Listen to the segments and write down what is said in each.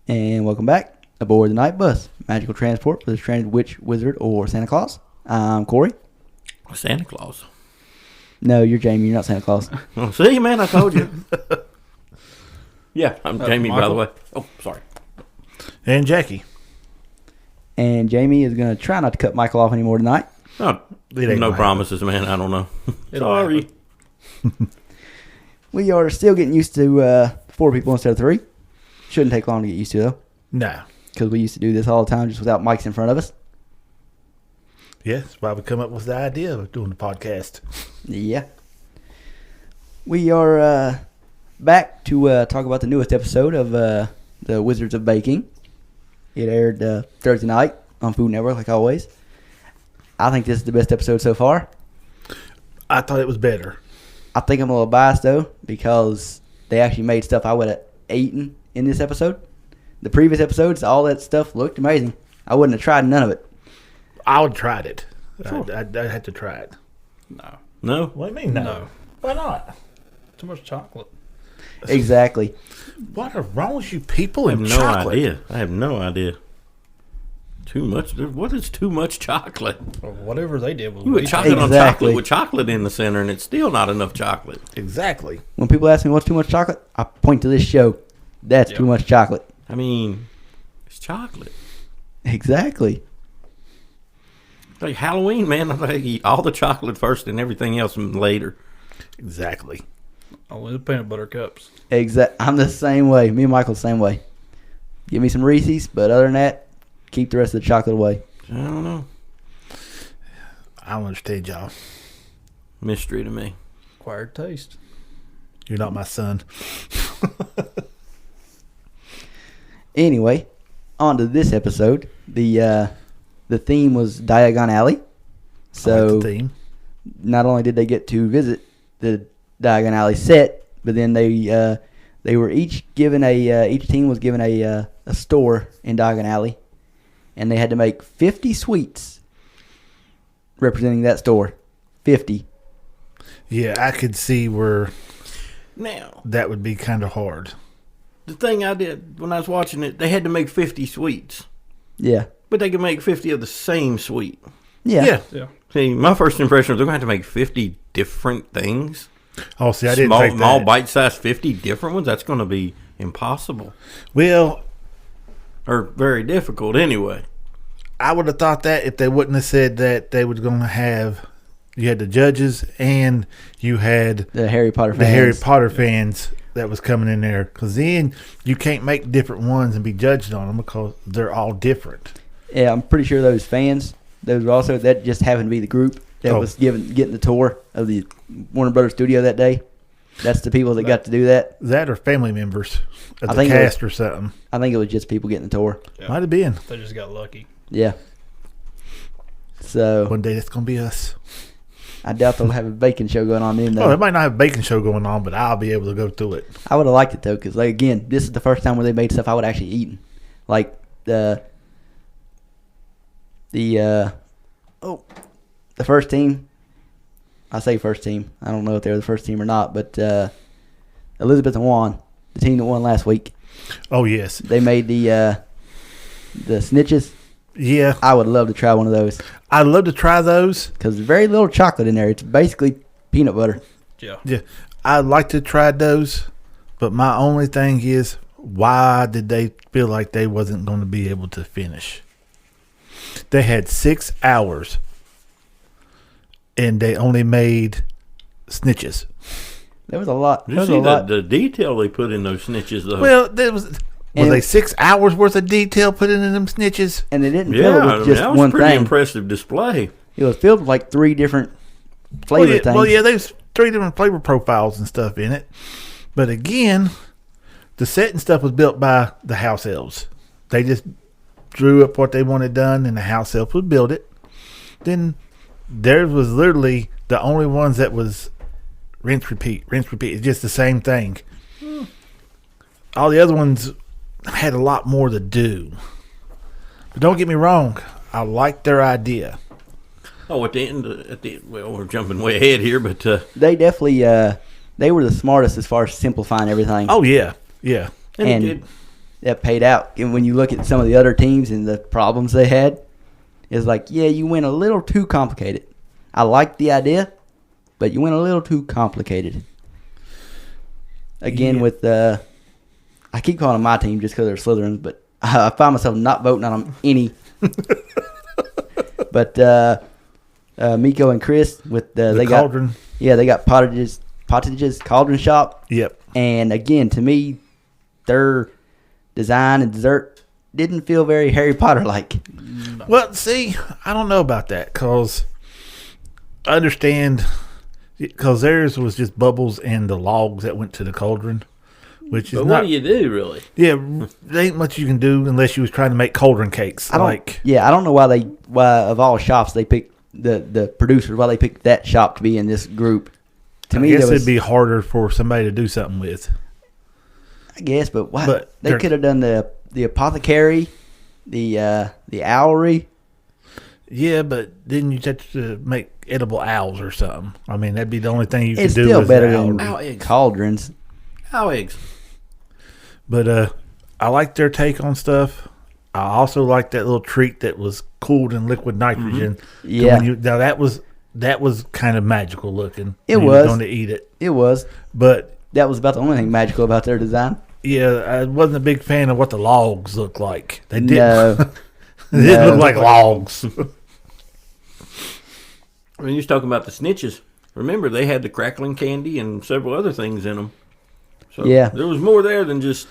And welcome back aboard the Night Bus, magical transport for the stranded witch, wizard, or Santa Claus. I'm Corey. Santa Claus. No, you're Jamie. You're not Santa Claus. Oh, see, man, I told you. Yeah, I'm Jamie, Michael. by the way. Oh, sorry. And Jackie. And Jamie is going to try not to cut Michael off anymore tonight. Oh, It ain't no gonna promises, man. I don't know. It'll Sorry. We are still getting used to 4 people instead of 3. Shouldn't take long to get used to, though, No. because we used to do this all the time just without mics in front of us. Yeah, that's why we come up with the idea of doing the podcast. Yeah. We are back to talk about the newest episode of The Wizards of Baking. It aired Thursday night on Food Network, like always. I think this is the best episode so far. I thought it was better. I think I'm a little biased, though, because they actually made stuff I would have eaten in this episode. The previous episodes, all that stuff looked amazing. I wouldn't have tried none of it. I would have tried it. Sure. I'd had to try it. No. No? What do you mean, no? No. Why not? Too much chocolate. Exactly. What is wrong with you people I have and no chocolate? idea. I have no idea. Too much? What is too much chocolate? Or whatever they did was You put way chocolate on Exactly. chocolate with chocolate in the center, and it's still not enough chocolate. Exactly. When people ask me what's too much chocolate, I point to this show. That's too Yeah. much chocolate. I mean, it's chocolate. Exactly. Like Halloween, man. I think eat all the chocolate first and everything else later. Exactly. Only the peanut butter cups. I'm the same way. Me and Michael the same way. Give me some Reese's, but other than that, keep the rest of the chocolate away. I don't know. I don't understand y'all. Mystery to me. Acquired taste. You're not my son. Anyway, on to this episode. The theme was Diagon Alley. I So like the theme. not only did they get to visit the Diagon Alley set, but then they were each given each team was given a store in Diagon Alley, and they had to make 50 sweets representing that store. 50. Yeah, I could see where Now, that would be kind of hard. the thing I did when I was watching it, they had to make 50 sweets. Yeah. But they could make 50 of the same sweet. Yeah. Yeah. See, my first impression was they're going to have to make 50 different things. Oh, see, I didn't small, think that. small bite-sized 50 different ones. That's going to be impossible. Well, Or very difficult anyway. I would have thought that if they wouldn't have said that they were going to have, you had the judges and you had The Harry Potter fans. the Harry Potter fans that was coming in there. Because then you can't make different ones and be judged on them because they're all different. Yeah, I'm pretty sure those fans, those were also, that just happened to be the group that Oh. was getting the tour of the Warner Brothers studio that day. That's the people that got to do that. That or family members of I the think it was- cast or something. I think it was just people getting the tour. Yeah. Might have been. They just got lucky. Yeah. So One day that's going to be us. I doubt they'll have a baking show going on then, Oh, they though. might not have a baking show going on, but I'll be able to go through it. I would have liked it, though, because, like, again, this is the first time where they made stuff I would actually eaten. Like, the first team. I say first team. I don't know if they were the first team or not, but Elizabeth and Juan, the team that won last week, Oh, yes. they made the snitches. Yeah. I would love to try one of those I'd love to try those. because there's very little chocolate in there. It's basically peanut butter. Yeah. Yeah. I'd like to try those, but my only thing is, why did they feel like they wasn't going to be able to finish? They had 6 hours, and they only made snitches. There was a lot. Did There you was a see lot. the detail they put in those snitches, though? Well, there was And- they 6 hours worth of detail put in them snitches? And they didn't yeah, fill it I with mean, just that was one a pretty thing. impressive display. It was filled with like 3 different flavor things. Well, yeah, there's 3 different flavor profiles and stuff in it. But again, the set and stuff was built by the house elves. They just drew up what they wanted done, and the house elves would build it. Then theirs was literally the only ones that was rinse, repeat. It's just the same thing. All the other ones had a lot more to do. But don't get me wrong, I like their idea. Oh, at the end, well, we're jumping way ahead here, but They definitely they were the smartest as far as simplifying everything. Oh, yeah. Yeah. And it, that paid out. And when you look at some of the other teams and the problems they had, it's like, yeah, you went a little too complicated. I like the idea, but you went a little too complicated. Again, with I keep calling them my team just because they're Slytherins, but I find myself not voting on them any. But Miko and Chris with they Cauldron. they got Pottage's Cauldron Shop. Yep. And again, to me, their design and dessert didn't feel very Harry Potter like. Well, see, I don't know about that because I understand because theirs was just bubbles and the logs that went to the cauldron, which is But not. what do you do, really? Yeah, there ain't much you can do unless you was trying to make cauldron cakes. I don't know why of all shops they picked the producers, why they picked that shop to be in this group. To me, I guess there was, it'd be harder for somebody to do something with. I guess, but why But they they're- could have done the apothecary, the owlery. Yeah, but then you have to make edible owls or something. I mean, that'd be the only thing you could It's do. still is better the than owlery. Owl eggs. cauldrons. Owl eggs. But I like their take on stuff. I also like that little treat that was cooled in liquid nitrogen. Mm-hmm. Yeah. Now that was kind of magical looking. It when you was. going to eat it, It was. but That was about the only thing magical about their design. yeah, I wasn't a big fan of what the logs looked like. They didn't. No. They didn't No. look like logs. When you was talking about the snitches, remember they had the crackling candy and several other things in them. So Yeah. there was more there than just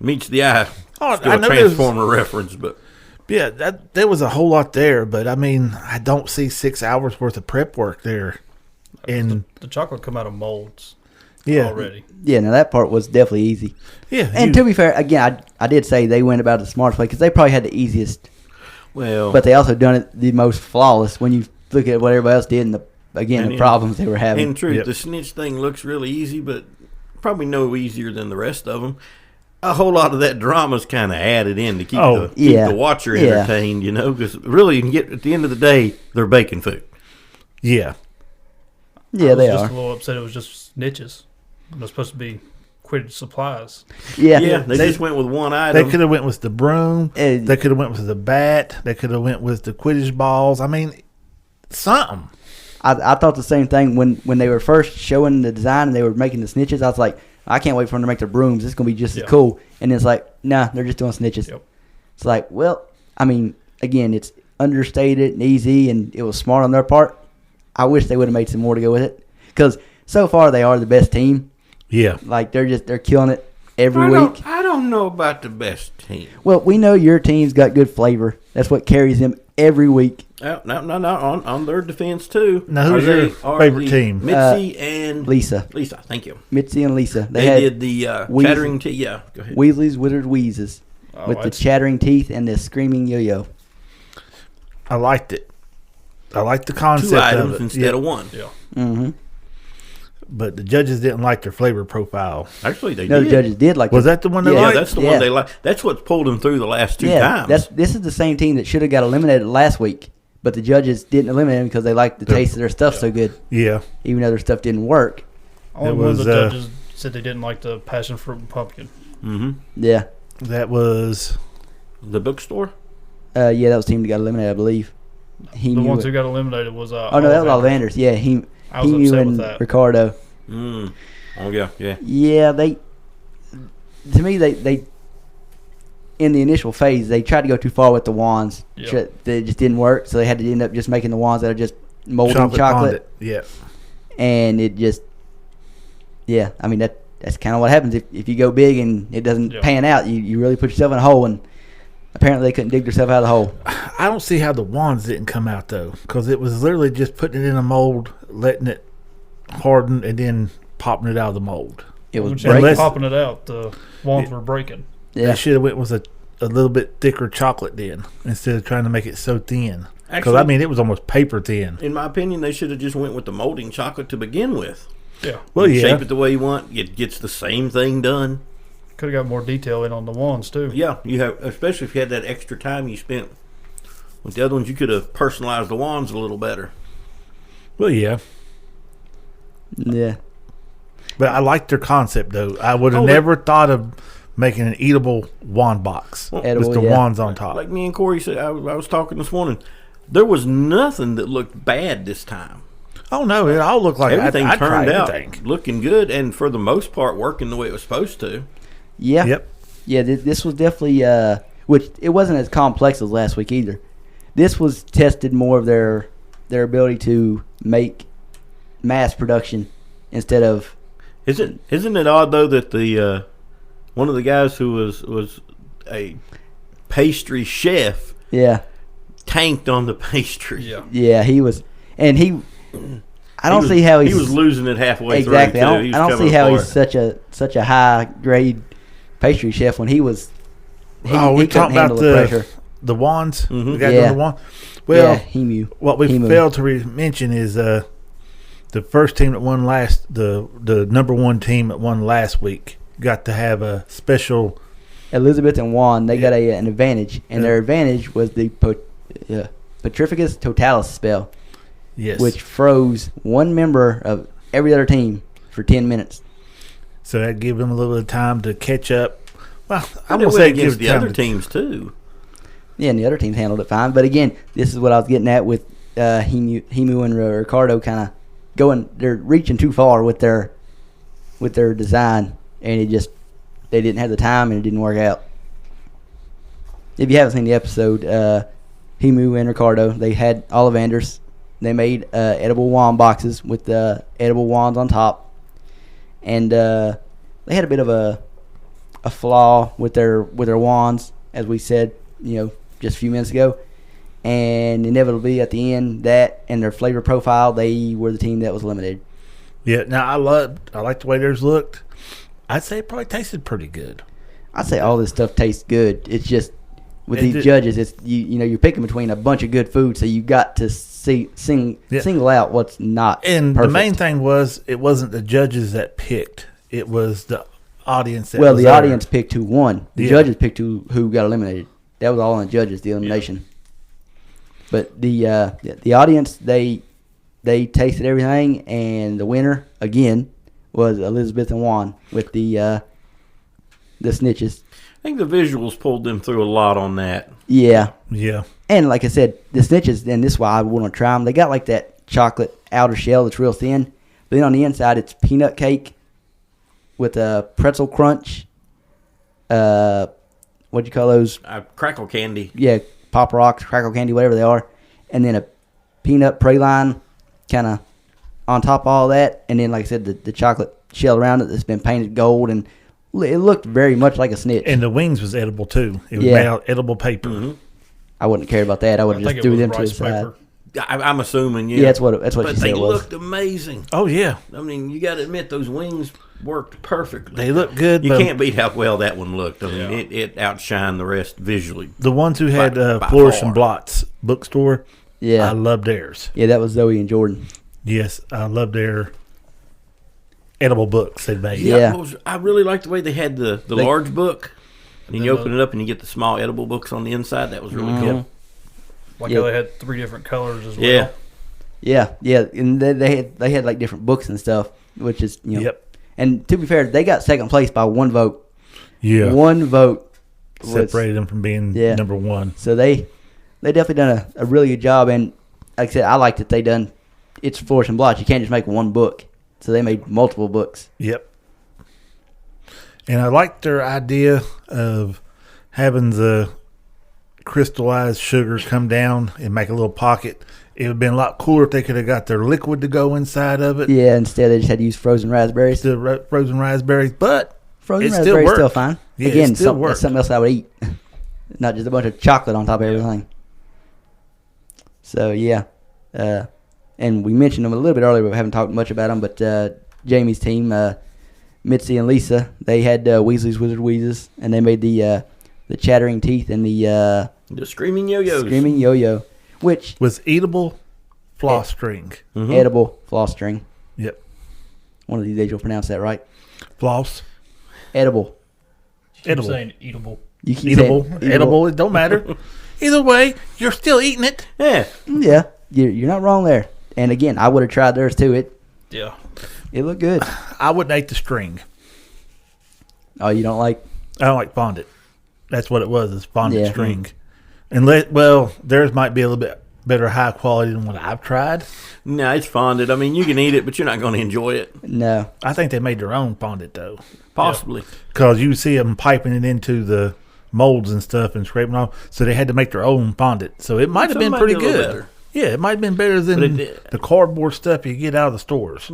meets the eye. Oh, Still I a know there's- Transformer reference, but Yeah, there was a whole lot there, but I mean, I don't see 6 hours worth of prep work there. And The chocolate come out of molds yeah, already. Yeah, now that part was definitely easy. yeah, And to be fair, again, I did say they went about it the smartest way because they probably had the easiest, well, but they also done it the most flawless when you look at what everybody else did and the problems they were having. in truth, Yep. the snitch thing looks really easy, but probably no easier than the rest of them. A whole lot of that drama's kind of added in to keep Yeah. the watcher Yeah. entertained, you know, because really, you can get at the end of the day, they're baking food. yeah. Yeah, I was they just are. a little upset it was just snitches. It was supposed to be Quidditch supplies. Yeah, Yeah, they just went with one They item. could have went with the broom. Uh, They could have went with the bat. They could have went with the Quidditch balls. I mean, something. I thought the same thing when they were first showing the design and they were making the snitches. I was like, I can't wait for them to make their brooms. It's gonna be just as Yeah. cool. And it's like, nah, they're just doing snitches. Yep. It's like, well, I mean, again, it's understated and easy, and it was smart on their part. I wish they would have made some more to go with it because so far they are the best team. Yeah. Like they're killing it every week. I don't know about the best team. Well, we know your team's got good flavor. That's what carries them every week. No, on their defense too. Now, who's your favorite team? Mitzi and Lisa, thank you. Mitzi, and Lisa. They had did the Weasley. chattering teeth. Yeah, go ahead. Weasley's Withered Wheezes Oh, with the that's- chattering teeth and the screaming yo-yo. I liked it. I liked the concept Two of items it. instead Yeah. of one. Yeah. Mm-hmm. But the judges didn't like their flavor profile. Actually, they No, did. the judges did like Was it. that the one they Yeah. Yeah, liked? that's the Yeah. one they like. That's what's pulled them through the last two times. This is the same team that should have got eliminated last week, but the judges didn't eliminate them because they liked the taste of their stuff so good, Yeah. even though their stuff didn't work. Only It one of was, the judges said they didn't like the passion fruit and pumpkin. Mm-hmm. Yeah, That was. The bookstore. yeah, that was the team that got eliminated, I believe. He The knew ones it. who got eliminated was Oh no, that was Ollivander. Ollivander's. Yeah, he I was knew upset with and that. Ricardo. Mm. Oh yeah, yeah. Yeah, they. To me, they in the initial phase they tried to go too far with the wands. Yeah. They just didn't work, so they had to end up just making the wands that are just molding chocolate. Fondant. Yeah. And it just, yeah, I mean that's kind of what happens if you go big and it doesn't Yeah. pan out. You really put yourself in a hole, and apparently they couldn't dig themselves out of the hole. I don't see how the wands didn't come out though, because it was literally just putting it in a mold, letting it harden, and then popping it out of the mold. It was When she was breaking. Unless- popping it out, the wands were breaking. Yeah, They should have went with a little bit thicker chocolate then, instead of trying to make it so thin. Because Actually, I mean, it was almost paper thin. in my opinion, they should have just went with the molding chocolate to begin with. Yeah. Well, You yeah. shape it the way you want. It gets the same thing done. Could have got more detail in on the wands, too. Yeah, you have, especially if you had that extra time you spent with the other ones. You could have personalized the wands a little better. Well, yeah. yeah. But I liked their concept though. I would have Oh, never thought of making an eatable wand box Edible, with the yeah. wands on top. Like me and Corey said, I was talking this morning. There was nothing that looked bad this time. Oh no, it all looked like Everything I'd turned try out everything. looking good, and for the most part, working the way it was supposed to. Yeah. Yep. Yeah, this was definitely, which it wasn't as complex as last week either. This was tested more of their ability to make mass production instead of. Isn't it odd though that the one of the guys who was a pastry chef Yeah. tanked on the pastry? Yeah. Yeah, he was, and he. I don't see how he he's was losing it halfway exactly. through. I Too. don't see how he's such a high grade pastry chef when he was. We couldn't talked about handle the pressure. the wands. Mhm. The guy Yeah. doing the wand. Well, Yeah, Hemu. what we Hemu. failed to mention is the first team that won the number one team that won last week got to have a special. Elizabeth and Juan, they got an advantage, and their advantage was the Petrificus Totalis spell, Yes. which froze one member of every other team for 10 minutes. So that gave them a little bit of time to catch up. Well, I I won't went say it against gives the time other to- teams too. Yeah, and the other teams handled it fine. But again, this is what I was getting at with Hemu and Ricardo kind of going. They're reaching too far with their design, and they didn't have the time, and it didn't work out. If you haven't seen the episode, Hemu and Ricardo, they had Ollivanders. They made edible wand boxes with edible wands on top, and they had a bit of a flaw with their wands, as we said, just a few minutes ago. And inevitably, at the end, that and their flavor profile, they were the team that was eliminated. Yeah. Now I like the way theirs looked. I'd say it probably tasted pretty good. I'd say all this stuff tastes good. It's just with It these did- judges, it's you're picking between a bunch of good food, so you got to single out what's not. And perfect. the main thing was it wasn't the judges that picked; it was the audience. That Well, was the there. audience picked who won. The Yeah. judges picked who got eliminated. That was all on the judges, the elimination. But the audience, they tasted everything, and the winner again was Elizabeth and Juan with the snitches. I think the visuals pulled them through a lot on that. Yeah, Yeah. and like I said, the snitches, and this is why I want to try them. They got like that chocolate outer shell that's real thin, but then on the inside it's peanut cake with a pretzel crunch. What'd you call those? Crackle candy. Yeah, Pop Rocks, Crackle Candy, whatever they are, and then a peanut praline kind of on top of all that, and then like I said, the chocolate shell around it that's been painted gold, and it looked very much like a snitch. And the wings was edible too. It was Yeah. made out edible paper. Mm-hmm. I wouldn't care about that. I would I have think just it threw was them to the rice side. paper. I'm assuming, yeah. Yeah, that's what But she said they it was. looked amazing. Oh yeah, I mean, you got to admit those wings worked perfectly. they look good. You but can't beat how well that one looked. I mean, Yeah. it outshined the rest visually. the ones who had by Flourish far. and Blots bookstore. Yeah, I loved theirs. yeah, that was Zoe and Jordan. Yes, I loved their edible books they made. Yeah. I really liked the way they had the They- large book. And you then open it up and you get the small edible books on the inside. That was really Mhm. cool. Like Yeah. how they had 3 different colors as well. Yeah. Yeah, and they had like different books and stuff, which is Yep. And to be fair, they got second place by one vote. Yeah. One vote was- Separated them from being Yeah. number one. So they definitely done a really good job, and like I said, I liked that they done. It's Flourish and Blotch. You can't just make one book, so they made multiple books. Yep. And I liked their idea of having the crystallized sugars come down and make a little pocket. It would have been a lot cooler if they could have got their liquid to go inside of it. Yeah, instead they just had to use frozen raspberries. The frozen raspberries, but Frozen it still raspberries worked. still fine. Yeah, it Again, still that's worked. something else I would eat, not just a bunch of chocolate on top of everything. So yeah, and we mentioned them a little bit earlier, but we haven't talked much about them. But Jamie's team, Mitzi and Lisa, they had Weasley's Wizard Wheezes, and they made the chattering teeth and the The screaming yo-yos. screaming yo-yo, which was eatable floss string. Mhm. edible floss string. Yep. One of these days you'll pronounce that right. Floss. Edible. You keep Edible. saying eatable. You keep Eatable. saying Edible. It don't matter. Either way, you're still eating it. Yeah. Yeah, you're not wrong there. And again, I would have tried theirs too. Yeah. It looked good. I wouldn't eat the string. Oh, you don't like? I don't like fondant. That's what it was. It's fondant Yeah. string. And theirs might be a little bit better high quality than what I've tried. No, it's fondant. I mean, you can eat it, but you're not going to enjoy it. No. I think they made their own fondant though, Possibly. because you see them piping it into the molds and stuff and scraping off. So they had to make their own fondant. So it might have been pretty good. Yeah, it might have been better than the cardboard stuff you get out of the stores.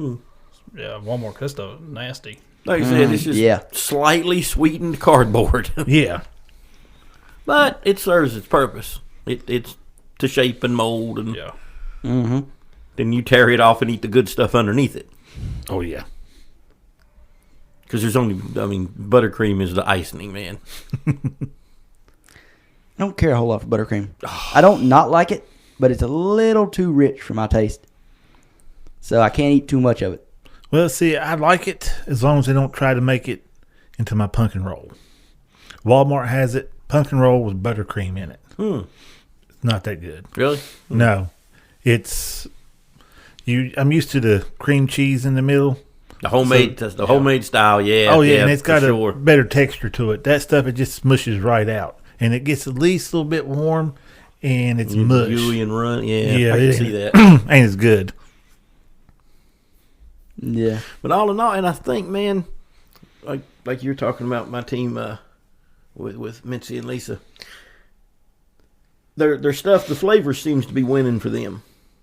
Yeah, Walmart that stuff nasty. Like I said, it's just slightly sweetened cardboard. Yeah. But it serves its purpose. It's to shape and mold, and Yeah. Mm-hmm. then you tear it off and eat the good stuff underneath it. Oh yeah. Because there's only, buttercream is the icing, man. I don't care a whole lot for buttercream. I don't not like it, but it's a little too rich for my taste. So I can't eat too much of it. Well, see, I like it as long as they don't try to make it into my pumpkin roll. Walmart has it. Pumpkin roll with buttercream in it. It's not that good. Really? No. It's I'm used to the cream cheese in the middle. The homemade, homemade style, yeah. Oh yeah, and it's got sure. a better texture to it. That stuff, it just smushes right out, and it gets at least a little bit warm, and it's mush. Gooey and run, yeah. Yeah, I can see that. Ain't as good. Yeah. But all in all, and I think, man, like you're talking about my team with Mitzi and Lisa, their stuff, the flavor seems to be winning for them.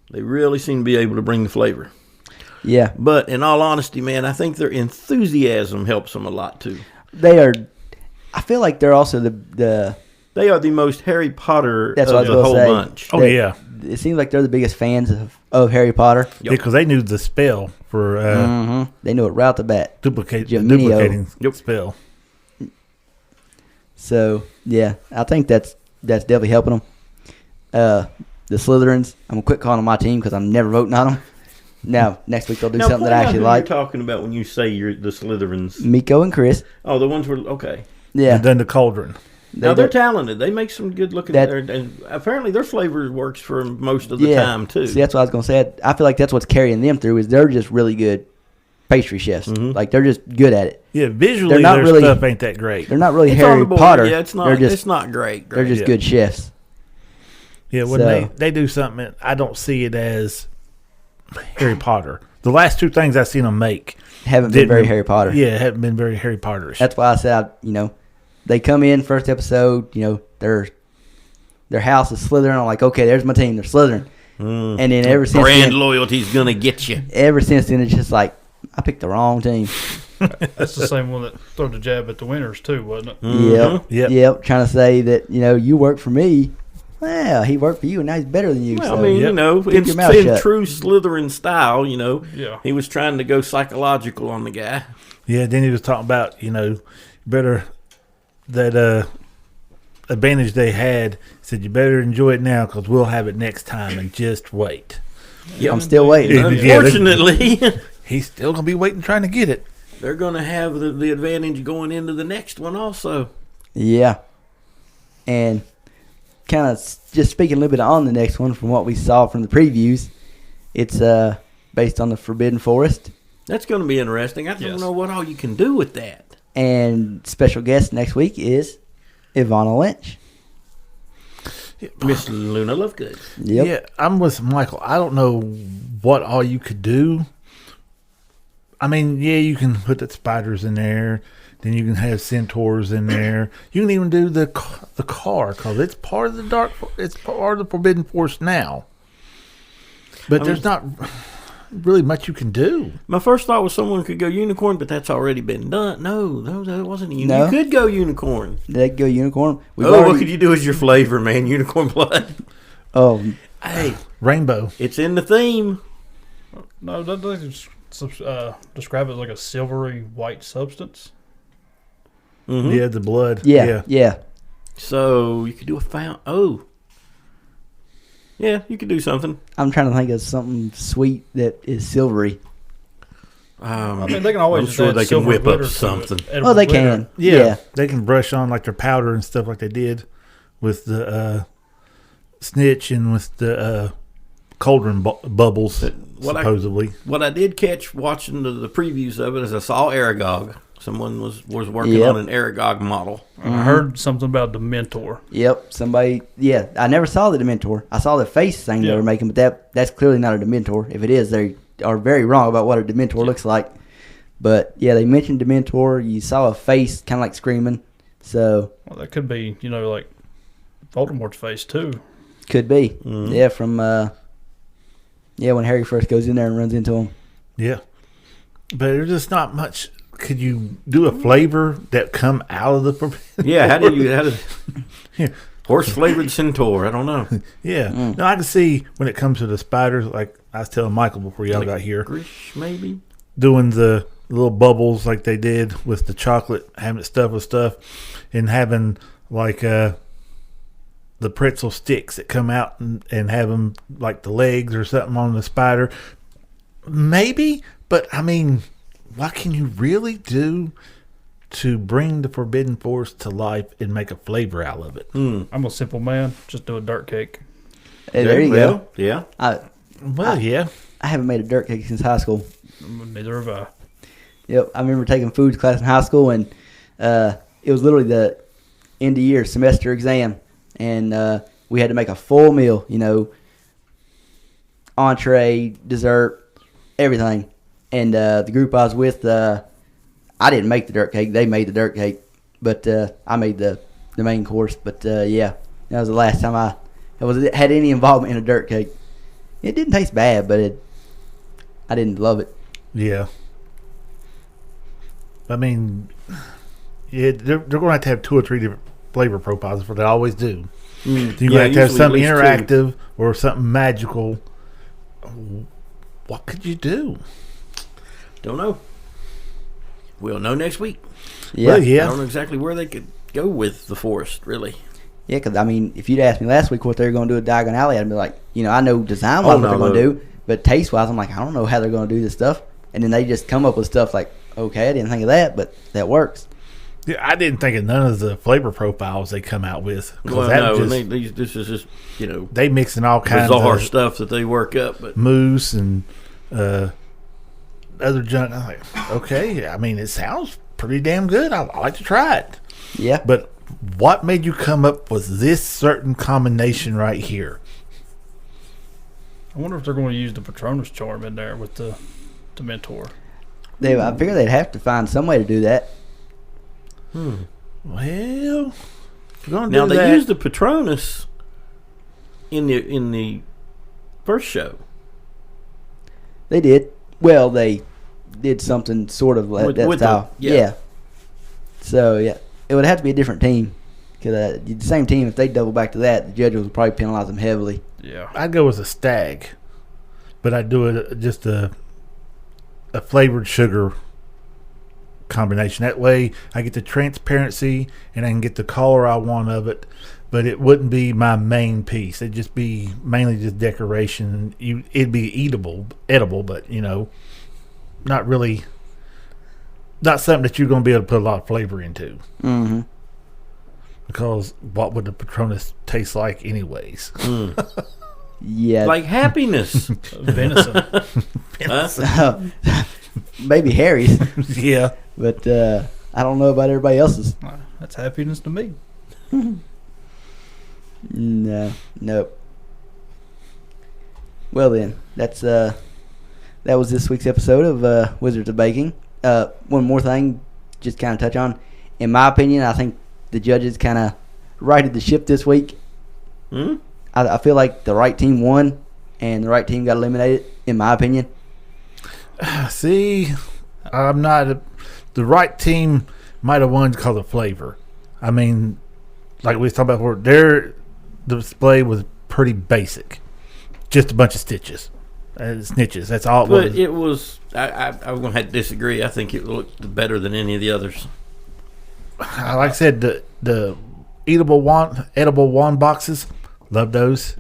They really seem to be able to bring the flavor. Yeah. But in all honesty, man, I think their enthusiasm helps them a lot too. They are. I feel like they're also the They are the most Harry Potter That's of what I was the gonna whole say. bunch. Oh yeah, It seems like they're the biggest fans of Harry Potter. Yep. because they knew the spell for They knew it right off the bat. duplicating Yep. spell. So yeah, I think that's definitely helping them. The Slytherins, I'm gonna quit calling them my team because I'm never voting on them. Now next week they'll do something that I actually like. You're talking about when you say you're the Slytherins. Miko and Chris. Oh, the ones were okay. Yeah, And then the cauldron. Now they're talented. They make some good looking. And apparently their flavor works for most of the time too. See, that's what I was gonna say. I feel like that's what's carrying them through. Is they're just really good pastry chefs. Like they're just good at it. Yeah, visually They're not their really- stuff ain't that great. They're not really It's on Harry the board. Potter. Yeah, it's not. It's not great. They're just Yeah. good chefs. Yeah, when So- they do something, I don't see it as Harry Potter. The last two things I've seen them make Haven't been very Harry Potter. Yeah, haven't been very Harry Potterish. That's why I said, they come in first episode. Their house is Slytherin. I'm like, okay, there's my team. They're Slytherin. And then ever since Brand then, loyalty's gonna get you. ever since then, it's just like I picked the wrong team. That's the same one that threw the jab at the winners too, wasn't it? Yep. Trying to say that you work for me. Well, he worked for you, and now he's better than you. Well, so I mean, keep your mouth in shut. true Slytherin style, Yeah. he was trying to go psychological on the guy. Yeah, then he was talking about, better that advantage they had. He said, you better enjoy it now because we'll have it next time and just wait. Yep. I'm still waiting. Yeah, Unfortunately, He's still going to be waiting trying to get it. they're going to have the advantage going into the next one also. Yeah. And kind of just speaking a little bit on the next one from what we saw from the previews, it's based on the Forbidden Forest. That's going to be interesting. I don't Yes. know what all you can do with that. And special guest next week is Ivana Lynch. Miss Luna Lovegood. Yep. Yeah, I'm with Michael. I don't know what all you could do. I mean, yeah, you can put the spiders in there. Then you can have centaurs in there. You can even do the car because it's part of the It's part of the Forbidden Forest now. But there's not really much you can do. My first thought was someone could go unicorn, but that's already been done. No, that wasn't a unicorn. No. You could go unicorn. They go unicorn. What could you do as your flavor, man? Unicorn blood. Oh, Hey, Rainbow. it's in the theme. No, that doesn't describe it as like a silvery white substance. Mm-hmm. Yeah, the blood. yeah. So you could do a fountain. Oh, yeah, you could do something. I'm trying to think of something sweet that is silvery. I mean, they can always I'm just sure add they can silver whip up glitter to something. it. Oh, Edible they glitter. can. Yeah, they can brush on like their powder and stuff like they did with the snitch and with the cauldron bubbles, What supposedly. What I did catch watching the previews of it is I saw Aragog. Someone was working Yep. on an Aragog model. I heard something about Dementor. Yep, somebody. Yeah, I never saw the Dementor. I saw the face thing they Yeah. were making, but that's clearly not a Dementor. If it is, they are very wrong about what a Dementor looks like. But yeah, they mentioned Dementor. You saw a face, kind of like screaming. So Well, that could be, like Voldemort's face too. could be. Mhm. Yeah, from when Harry first goes in there and runs into him. Yeah. But there's just not much. Could you do a flavor that come out of the forbidden? Yeah, how do Yeah. horse flavored centaur? I don't know. Yeah. Mm. No, I can see when it comes to the spiders, like I was telling Michael before y'all Like got here, Grish, maybe. doing the little bubbles like they did with the chocolate, having it stuffed with stuff, and having like the pretzel sticks that come out and have them like the legs or something on the spider. Maybe, but I mean, what can you really do to bring the Forbidden Forest to life and make a flavor out of it? I'm a simple man. Just do a dirt cake. Hey, there you go. Well, yeah. Well, yeah. I haven't made a dirt cake since high school. Neither have I. Yep, I remember taking foods class in high school, and it was literally the end of year semester exam, and we had to make a full meal. Entree, dessert, everything. And the group I was with, I didn't make the dirt cake; they made the dirt cake, but I made the main course. But yeah, that was the last time I had any involvement in a dirt cake. It didn't taste bad, but I didn't love it. Yeah. I mean, yeah, they're going to have 2 or 3 different flavor profiles, but they always do. You're going to have usually something at least interactive or something magical. What could you do? Don't know. We'll know next week. Yeah, Well, yeah. I don't know exactly where they could go with the forest, really. Yeah, because, I mean, if you'd asked me last week what they were going to do at Diagon Alley, I'd be like, I know design-wise what they're going to do, but taste-wise, I'm like, I don't know how they're going to do this stuff. And then they just come up with stuff like, okay, I didn't think of that, but that works. Yeah, I didn't think of none of the flavor profiles they come out with. Well, that no, just, this is just, they mixing all kinds bizarre of stuff that they work up. But mousse and other junk. I'm like, okay, I mean, it sounds pretty damn good. I like to try it. Yeah. But what made you come up with this certain combination right here? I wonder if they're going to use the Patronus charm in there with the Dementor. I figure they'd have to find some way to do that. Well, if you're gonna now do they that, used the Patronus in the first show. They did. Well, they did something sort of like that With the- style. yeah. So, yeah, it would have to be a different team. Because the same team, if they double back to that, the judges would probably penalize them heavily. Yeah. I'd go with a stag, but I'd do it just a flavored sugar combination. That way, I get the transparency and I can get the color I want of it. But it wouldn't be my main piece. It'd just be mainly just decoration. It'd be edible, but not really, not something that you're going to be able to put a lot of flavor into. Mm-hmm. Because what would the Patronus taste like, anyways? Yeah. Like happiness. Venison. Maybe Harry's. Yeah. But I don't know about everybody else's. That's happiness to me. No. Nope. Well then, that was this week's episode of Wizards of Baking. One more thing, just kind of touch on. In my opinion, I think the judges kind of righted the ship this week. I feel like the right team won, and the right team got eliminated. In my opinion. See, I'm not. The right team might have won because of flavor. I mean, like we was talking about before, the display was pretty basic. Just a bunch of stitches. Snitches. That's all it was. But it was. I'm going to have to disagree. I think it looked better than any of the others. Like I said, the edible wand boxes, love those.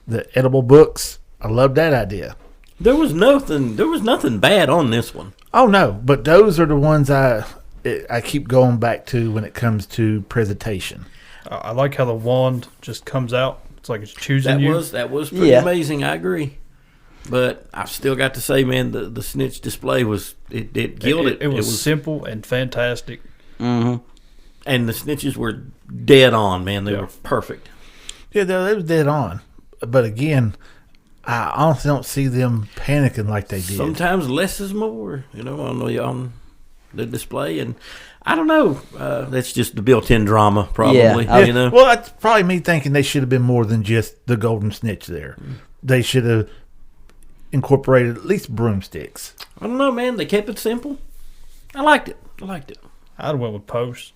The edible books, I love that idea. There was nothing bad on this one. Oh no, but those are the ones I keep going back to when it comes to presentation. I like how the wand just comes out. It's like it's choosing That you. was pretty amazing. I agree. But I've still got to say, man, the snitch display it killed it. It was simple and fantastic. Mm-hmm. And the snitches were dead on, man. They were perfect. Yeah, they was dead on. But again, I honestly don't see them panicking like they did. Sometimes less is more, on the display. And I don't know. That's just the built-in drama, probably. Yeah, Well, that's probably me thinking they should have been more than just the golden snitch there. They should have incorporated at least broomsticks. I don't know, man. They kept it simple. I liked it. I'd have went with posts,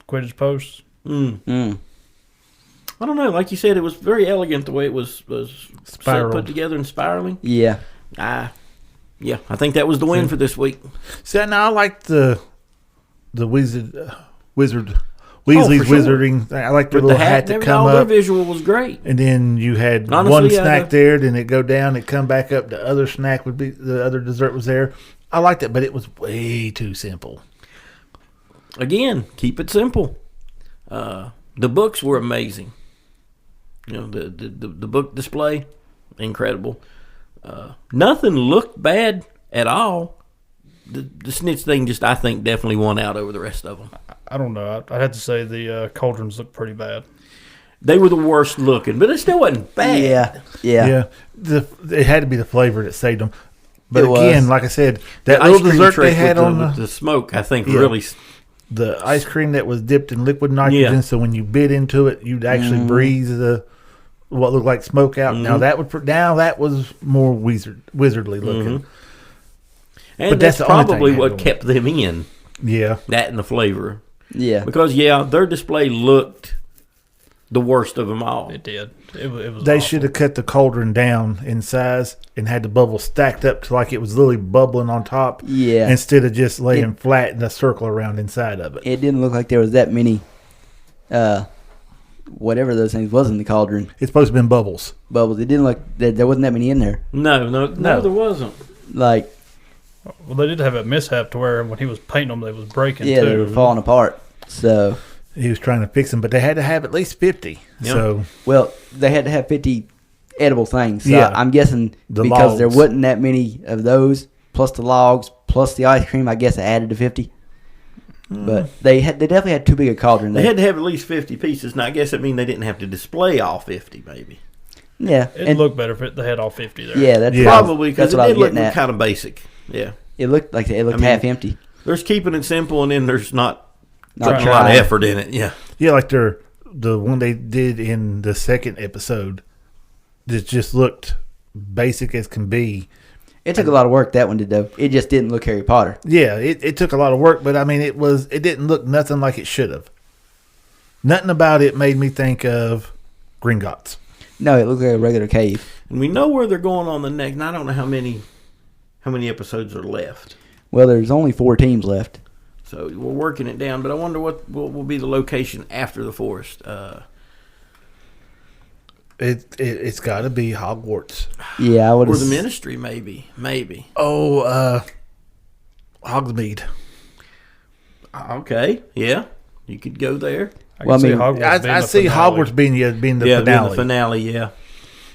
Quidditch posts. I don't know. Like you said, it was very elegant the way it was put together and spiraling. Yeah. I think that was the win for this week. See, now I like the wizard Weasley's for sure. wizarding. I like the With little the hat hat, that come all up. their visual was great. And then you had Honestly, one snack there, then it go down, it come back up. The other snack would be the other dessert was there. I liked it, but it was way too simple. Again, keep it simple. The books were amazing. The book display, incredible. Nothing looked bad at all. The snitch thing I think definitely won out over the rest of them. I don't know. I'd have to say the cauldrons look pretty bad. They were the worst looking, but it still wasn't bad. Yeah. It had to be the flavor that saved them. But It again, was. like I said, that The little ice cream dessert trick they had with on with the smoke, I think, Yeah. really. the ice cream that was dipped in liquid nitrogen, Yeah. so when you bit into it, you'd actually breathe what looked like smoke out. Now that was more wizardly looking. And But that's that's the only thing probably they what had going. kept them in. Yeah, That and the flavor. Yeah. Because, their display looked the worst of them all. It did. It was. they awful. should have cut the cauldron down in size and had the bubbles stacked up to like it was literally bubbling on top. Yeah. Instead of just laying flat in a circle around inside of it. It didn't look like there was that many, whatever those things was in the cauldron It's supposed to have been bubbles. bubbles. It didn't look that there wasn't that many in there. No, there wasn't. Like, Well, they did have a mishap to where when he was painting them, they was breaking yeah, they too. were falling apart. So, He was trying to fix them, but they had to have at least 50. Yep. So well, they had to have 50 edible things. So Yeah. I'm guessing The because there logs. wasn't that many of those, plus the logs, plus the ice cream, I guess it added to 50. But they definitely had too big a cauldron. They had to have at least 50 pieces. Now, I guess that mean they didn't have to display all 50, maybe. Yeah. It'd look better if they had all 50 there. Yeah, that's Yeah. Probably, because that's it what I did was look getting at. kind of basic. Yeah. It looked like it looked half empty. There's keeping it simple, and then there's not Not putting a lot of trying. effort in it. Yeah. yeah, like the one they did in the second episode, that just looked basic as can be. It took a lot of work, that one did, though. It just didn't look Harry Potter. Yeah, it took a lot of work, but I mean, it didn't look nothing like it should have. Nothing about it made me think of Gringotts. No, it looked like a regular cave. And we know where they're going on the next. And I don't know how many episodes are left. Well, there's only 4 teams left. So we're working it down. But I wonder what will be the location after the forest. It's got to be Hogwarts. Yeah, I would Or have. the ministry, maybe. Oh, Hogsmeade. Okay. Yeah. You could go there. I Well, can I see mean, Hogwarts being I the see finale. Hogwarts being the Being finale. the finale, yeah.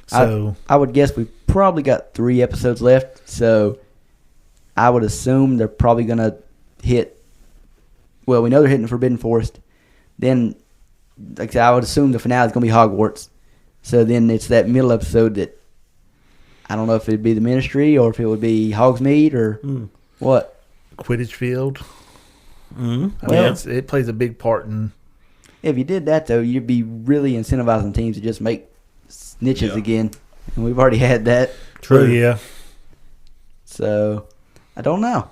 So I would guess we probably got 3 episodes left, so I would assume they're probably going to hit. Well, we know they're hitting Forbidden Forest. Then, like I said, I would assume the finale is going to be Hogwarts. So then it's that middle episode that I don't know if it'd be the Ministry or if it would be Hogsmeade or what. Quidditch Field. Mm-hmm. I mean, Well- it plays a big part in. If you did that, though, you'd be really incentivizing teams to just make snitches Yeah. again. And we've already had that. True. Yeah. So, I don't know.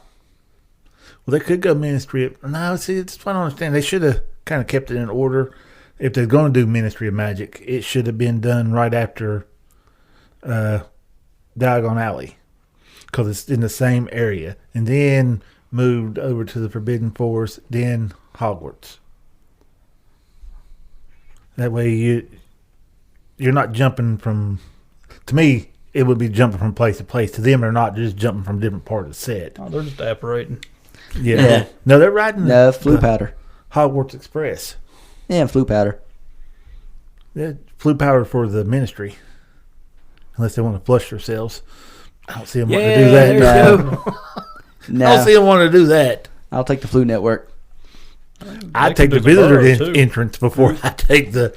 Well, they could go Ministry. No, see, it's fun to understand. They should have kind of kept it in order. If they're going to do Ministry of Magic, it should have been done right after Diagon Alley, because it's in the same area, and then moved over to the Forbidden Forest, then Hogwarts. That way, you're not jumping from. To me, it would be jumping from place to place. To them, they're not just jumping from different part of the set. Oh, they're just apparating. Yeah. Yeah. No, they're riding No, flu the powder. Hogwarts Express. Yeah, flu powder. Yeah, flu powder for the Ministry. unless they want to flush themselves. I don't see them wanting Yeah, to do that. there you go. I No, don't see them wanting to do that. I'll take the Flu Network. I They take the could do the visitor burrow, too. entrance before I take the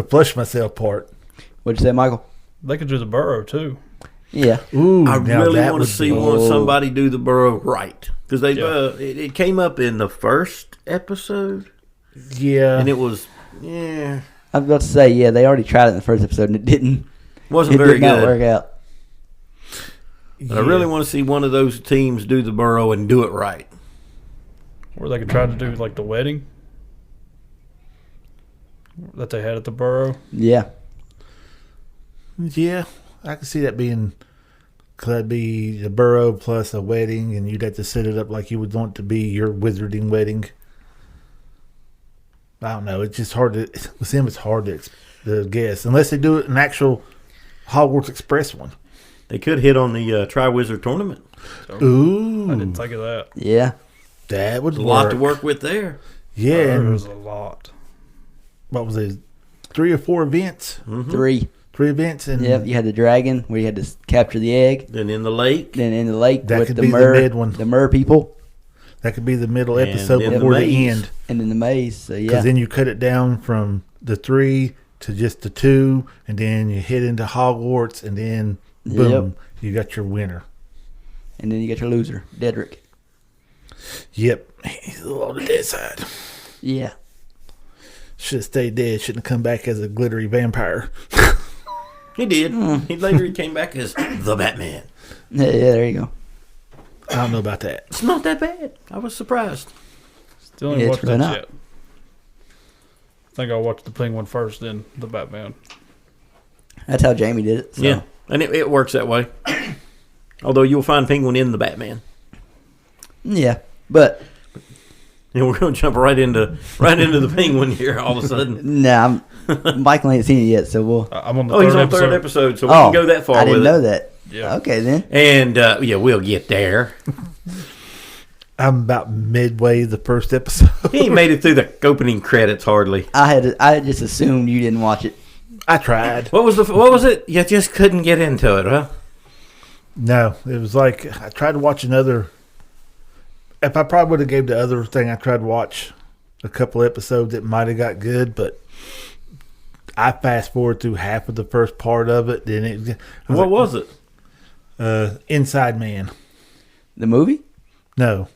flush myself part. What'd you say, Michael? They could do the burrow too. Yeah. Ooh, I now really that want to would see be- somebody do the burrow right because they Yeah. it came up in the first episode Yeah, and it was yeah I was about to say, yeah, they already tried it in the first episode and it didn't. wasn't It very did not good. work out. But I really want to see one of those teams do the burrow and do it right. Or they could try to do like the wedding that they had at the burrow. Yeah. Yeah, I can see that being. Could be the burrow plus a wedding, and you'd have to set it up like you would want to be your wizarding wedding. I don't know. It's just hard to with them. It's hard to guess unless they do it an actual Hogwarts Express one. They could hit on the Tri-Wizard tournament. Ooh, I didn't think of that. Yeah. that would There's a work. lot to work with there. Yeah, and There's a lot. what was it? 3 or 4 events? Mhm. 3. 3 events, and Yep. You had the dragon where you had to capture the egg. Then in the lake, Then in the lake That with could the be the mer, mid one. the mer people, that could be the middle And episode then the before the maze. end. and then the maze. So Because yeah. then you cut it down from the 3 to just the 2, and then you hit into Hogwarts, and then boom, you got your winner. And then you get your loser, Dedrick. Yep, he's a little on the dead side. Yeah. Should have stayed dead. Shouldn't have come back as a glittery vampire. he did. He came back as the Batman. Yeah, there you go. I don't know about that. It's not that bad. I was surprised. Still ain't Yeah, it's watched really that not. yet. I think I'll watch the Penguin first, then the Batman. That's how Jamie did it. So. Yeah, and it works that way. Although you'll find Penguin in the Batman. Yeah. But And we're going to jump right into the Penguin here all of a sudden. nah, Michael ain't seen it yet, so we'll. I'm on the Oh, third he's on episode. third episode, so we can go that far I with didn't it. know that. Yeah. Okay then. And yeah, we'll get there. I'm about midway the first episode. He ain't made it through the opening credits hardly. I just assumed you didn't watch it. I tried. What was it? You just couldn't get into it, huh? No, it was like I tried to watch another. If I probably would have gave the other thing I tried to watch a couple episodes, it might have got good, but I fast forward through half of the first part of it. Then it. What was it? Inside Man? The movie? No,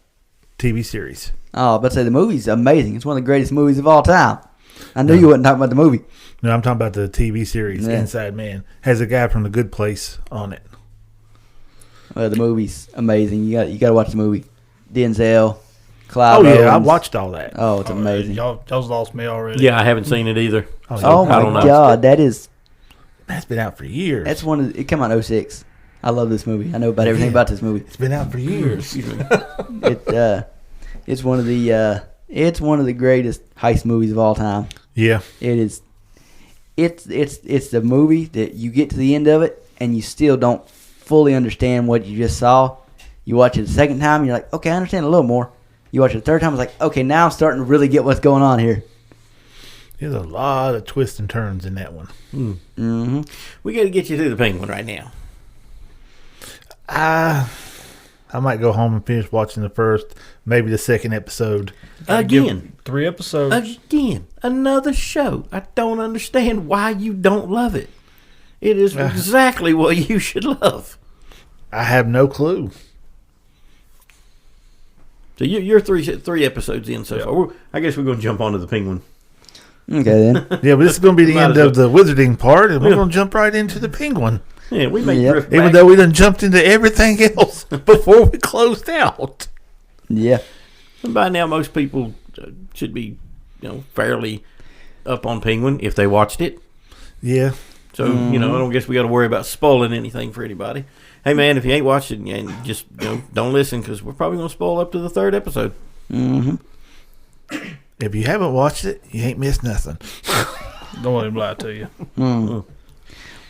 TV series. Oh, but say the movie's amazing. It's one of the greatest movies of all time. I knew you wasn't talking about the movie. No, I'm talking about the TV series. Yeah. Inside Man has a guy from The Good Place on it. The movie's amazing. You got to watch the movie. Denzel, Clive. Oh yeah, I Owens. watched all that. Oh, it's amazing. Y'all's lost me already. Yeah, I haven't seen it either. Oh, So, Oh I don't my know. God, that's That's been out for years. it came out in 06. I love this movie. I know about everything Yeah. about this movie. It's been out for years. It's one of the greatest heist movies of all time. Yeah, It is. It's the movie that you get to the end of it and you still don't fully understand what you just saw. You watch it the second time, and you're like, okay, I understand a little more. You watch it the third time, it's like, okay, now I'm starting to really get what's going on here. there's a lot of twists and turns in that one. Mm-hmm. We got to get you through the Penguin right now. I might go home and finish watching the first, maybe the second episode. Again. 3 episodes. Again. Another show. I don't understand why you don't love it. It is exactly what you should love. I have no clue. So you're three episodes in so Yeah. far. I guess we're going to jump onto the Penguin. Okay, then. Yeah, but this is going to be the Might end as of the wizarding part, and we're Yeah. going to jump right into the penguin. Yeah, we may Yep. drift Even back. though we done jumped into everything else before we closed out. Yeah. And by now, most people should be, fairly up on Penguin if they watched it. Yeah. So, I don't guess we got to worry about spoiling anything for anybody. Hey, man, if you ain't watched it, and just don't listen because we're probably going to spoil up to the 3rd episode. Mm-hmm. If you haven't watched it, you ain't missed nothing. Don't let him lie to you. Mm.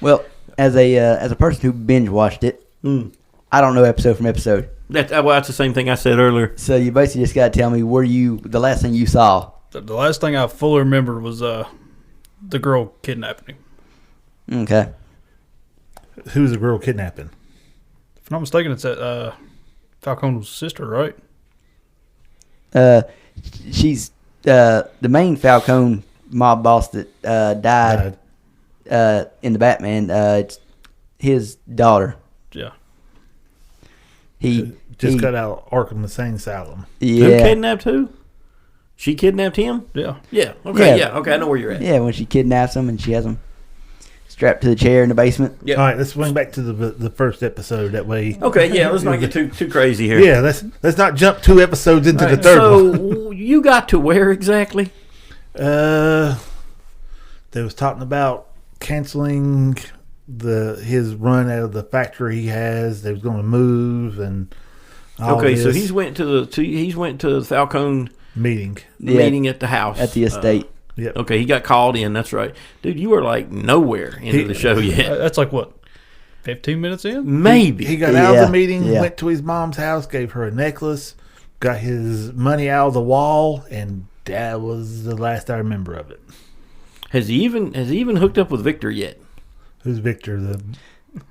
Well, as a person who binge watched it, Mm. I don't know episode from episode. That's the same thing I said earlier. So you basically just got to tell me the last thing you saw. The last thing I fully remember was the girl kidnapping him. Okay. Who's the girl kidnapping? If I'm not mistaken, it's that Falcone's sister, right? She's the main Falcone mob boss that died in the Batman. It's his daughter. Yeah. He just got out of Arkham Insane Asylum. Who Yeah, kidnapped who? She kidnapped him? Yeah. Yeah. Okay. Yeah. Yeah. Okay. I know where you're at. yeah. When she kidnaps him and she has him strapped to the chair in the basement. Yeah. All right, let's swing back to the first episode. That way. Okay. Yeah. Let's not get too crazy here. Yeah, let's not jump 2 episodes into the third one. So you got to where exactly? They was talking about canceling his run out of the factory he has. They was going to move and all Okay. So this he's went to the Falcone meeting. meeting at the house at the estate. Yep. Okay, he got called in. That's right, dude. You were like nowhere into the show yet. That's like what, 15 minutes in? Maybe. He got out of Yeah, the meeting, yeah. went to his mom's house, gave her a necklace, got his money out of the wall, and that was the last I remember of it. Has he even hooked up with Victor yet? Who's Victor?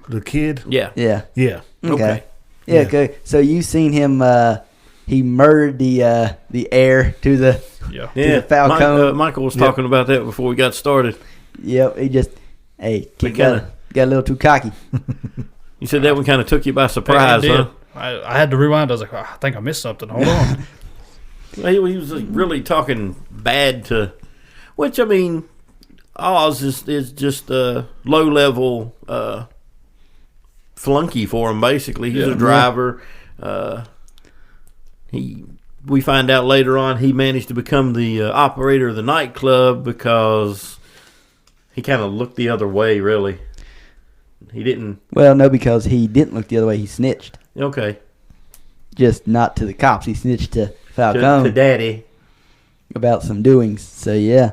The kid? Yeah. Yeah. Yeah. Okay. Yeah. Yeah. Okay. So you seen him? He murdered the heir to the. Yeah. Yeah. the Falcone. Michael was talking about that before we got started. Yep. He just kid They got a little too cocky. You said that one kind of took you by surprise, It did. huh? I had to rewind. I was like, I think I missed something. Hold on. Well, he was like, really talking bad to, which I mean, Oz is just a low level flunky for him. Basically, he's Yeah. a driver. We find out later on he managed to become the operator of the nightclub because he kind of looked the other way. Really, he didn't. Well, no, because he didn't look the other way. He snitched, Okay, just not to the cops. He snitched to to Falcone Daddy. about some doings. So yeah.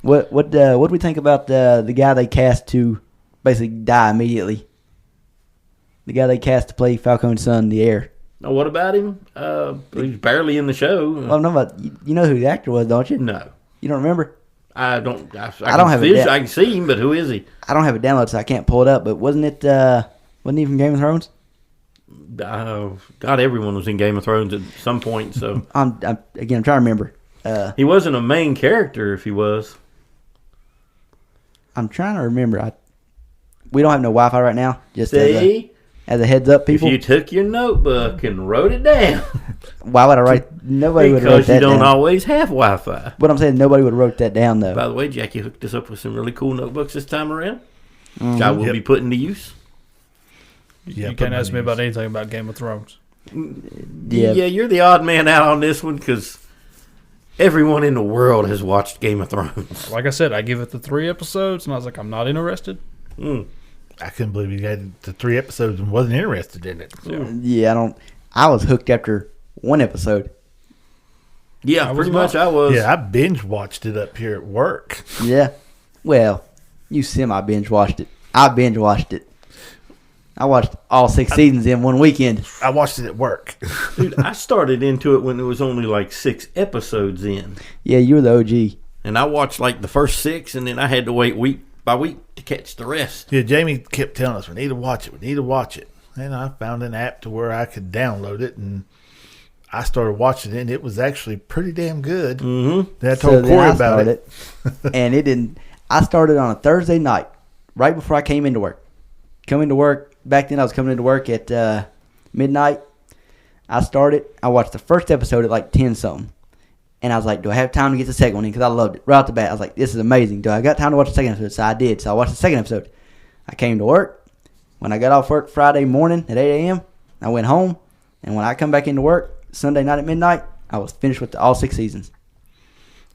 What do we think about the guy they cast to basically die immediately? The guy they cast to play Falcone's son, the heir. Now, what about him? He's barely in the show. Well, no, but you know who the actor was, don't you? No. You don't remember? I don't. I don't have it down. I can see him, but who is he? I don't have it downloaded, so I can't pull it up. But wasn't he from Game of Thrones? God, everyone was in Game of Thrones at some point. So I'm trying to remember. he wasn't a main character. If he was, I'm trying to remember. We don't have no Wi-Fi right now. Just see, as a heads up, people. if you took your notebook and wrote it down, Why would I write? Nobody would wrote because you that don't down. always have Wi-Fi. What I'm saying, nobody would have wrote that down though. By the way, Jackie hooked us up with some really cool notebooks this time around, Mhm. which I will Yep. be putting to use. Yeah, You put can't my ask me names. about anything about Game of Thrones. Yeah. Yeah, you're the odd man out on this one because everyone in the world has watched Game of Thrones. Like I said, I give it the 3 episodes, and I was like, I'm not interested. Mm. I couldn't believe he got the 3 episodes and wasn't interested in it. Yeah, I was hooked after one episode. Yeah, I was pretty much not. I was. Yeah, I binge watched it up here at work. Yeah. Well, you semi binge watched it. I binge watched it. I watched all 6 seasons in one weekend. I watched it at work. Dude, I started into it when it was only like 6 episodes in. Yeah, you were the OG. And I watched like the first 6, and then I had to wait week by week to catch the rest. Yeah, Jamie kept telling us, we need to watch it. We need to watch it. And I found an app to where I could download it, and I started watching it, and it was actually pretty damn good. Mm-hmm. Then I told Corey about started it. and it didn't. I started on a Thursday night, right before I came into work. Back then I was coming into work at midnight. I watched the first episode at like 10 something. And I was like, do I have time to get the second one in? Because I loved it. Right off the bat, I was like, this is amazing. Do I got time to watch the second episode? So I did. So I watched the second episode. I came to work. When I got off work Friday morning at 8 a.m., I went home. And when I come back into work Sunday night at midnight, I was finished with all 6 seasons.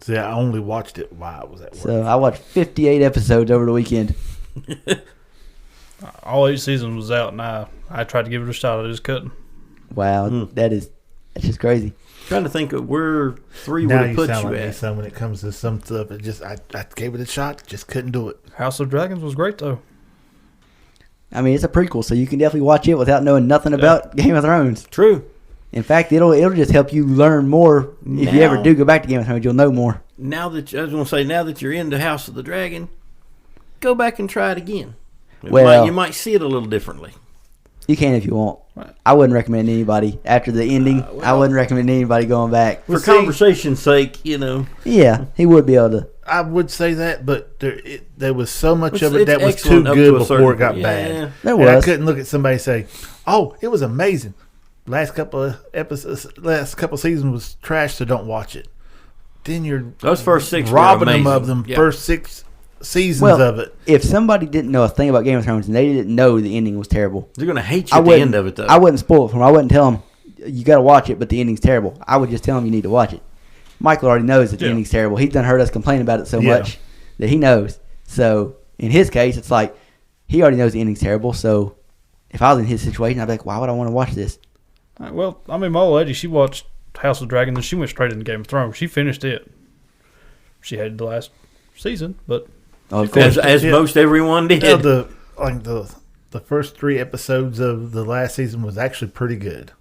See, I only watched it while I was at work. So I watched 58 episodes over the weekend. All 8 seasons was out, and I tried to give it a shot. I just couldn't. Wow, that's just crazy. Trying to think of where 3 would now have you put sound you like me, at. son, when it comes to some stuff. I gave it a shot, just couldn't do it. House of Dragons was great, though. I mean, it's a prequel, so you can definitely watch it without knowing nothing about Game of Thrones. True. In fact, it'll just help you learn more. If you ever Now- do go back to Game of Thrones, you'll know more. Now that I was going to say, now that you're into House of the Dragon, go back and try it again. Well, you might see it a little differently. You can if you want. Right. I wouldn't recommend anybody after the ending. I wouldn't recommend anybody going back. For conversation's sake, Yeah, he would be able to. I would say that, but there was so much of It's it that was too excellent up to good a before certain it got point. bad. Yeah. There And I was. couldn't look at somebody and say, "Oh, it was amazing." Last couple of episodes, last couple of seasons was trash, so don't watch it. Then you're Those first 6 robbing were amazing. them of them Yeah. first 6 seasons Well, of it. if somebody didn't know a thing about Game of Thrones and they didn't know the ending was terrible, They're going to hate you I at the wouldn't. end of it, though. I wouldn't spoil it for them. I wouldn't tell them you got to watch it, but the ending's terrible. I would just tell them you need to watch it. Michael already knows that the Yeah. ending's terrible. He's done heard us complain about it so Yeah. much that he knows. So in his case, it's like he already knows the ending's terrible. So if I was in his situation, I'd be like, why would I want to watch this? Well, I mean, my old lady, she watched House of Dragon, then she went straight into Game of Thrones. She finished it. She hated the last season, but Oh, of course. As most everyone did. Yeah, the first 3 episodes of the last season was actually pretty good.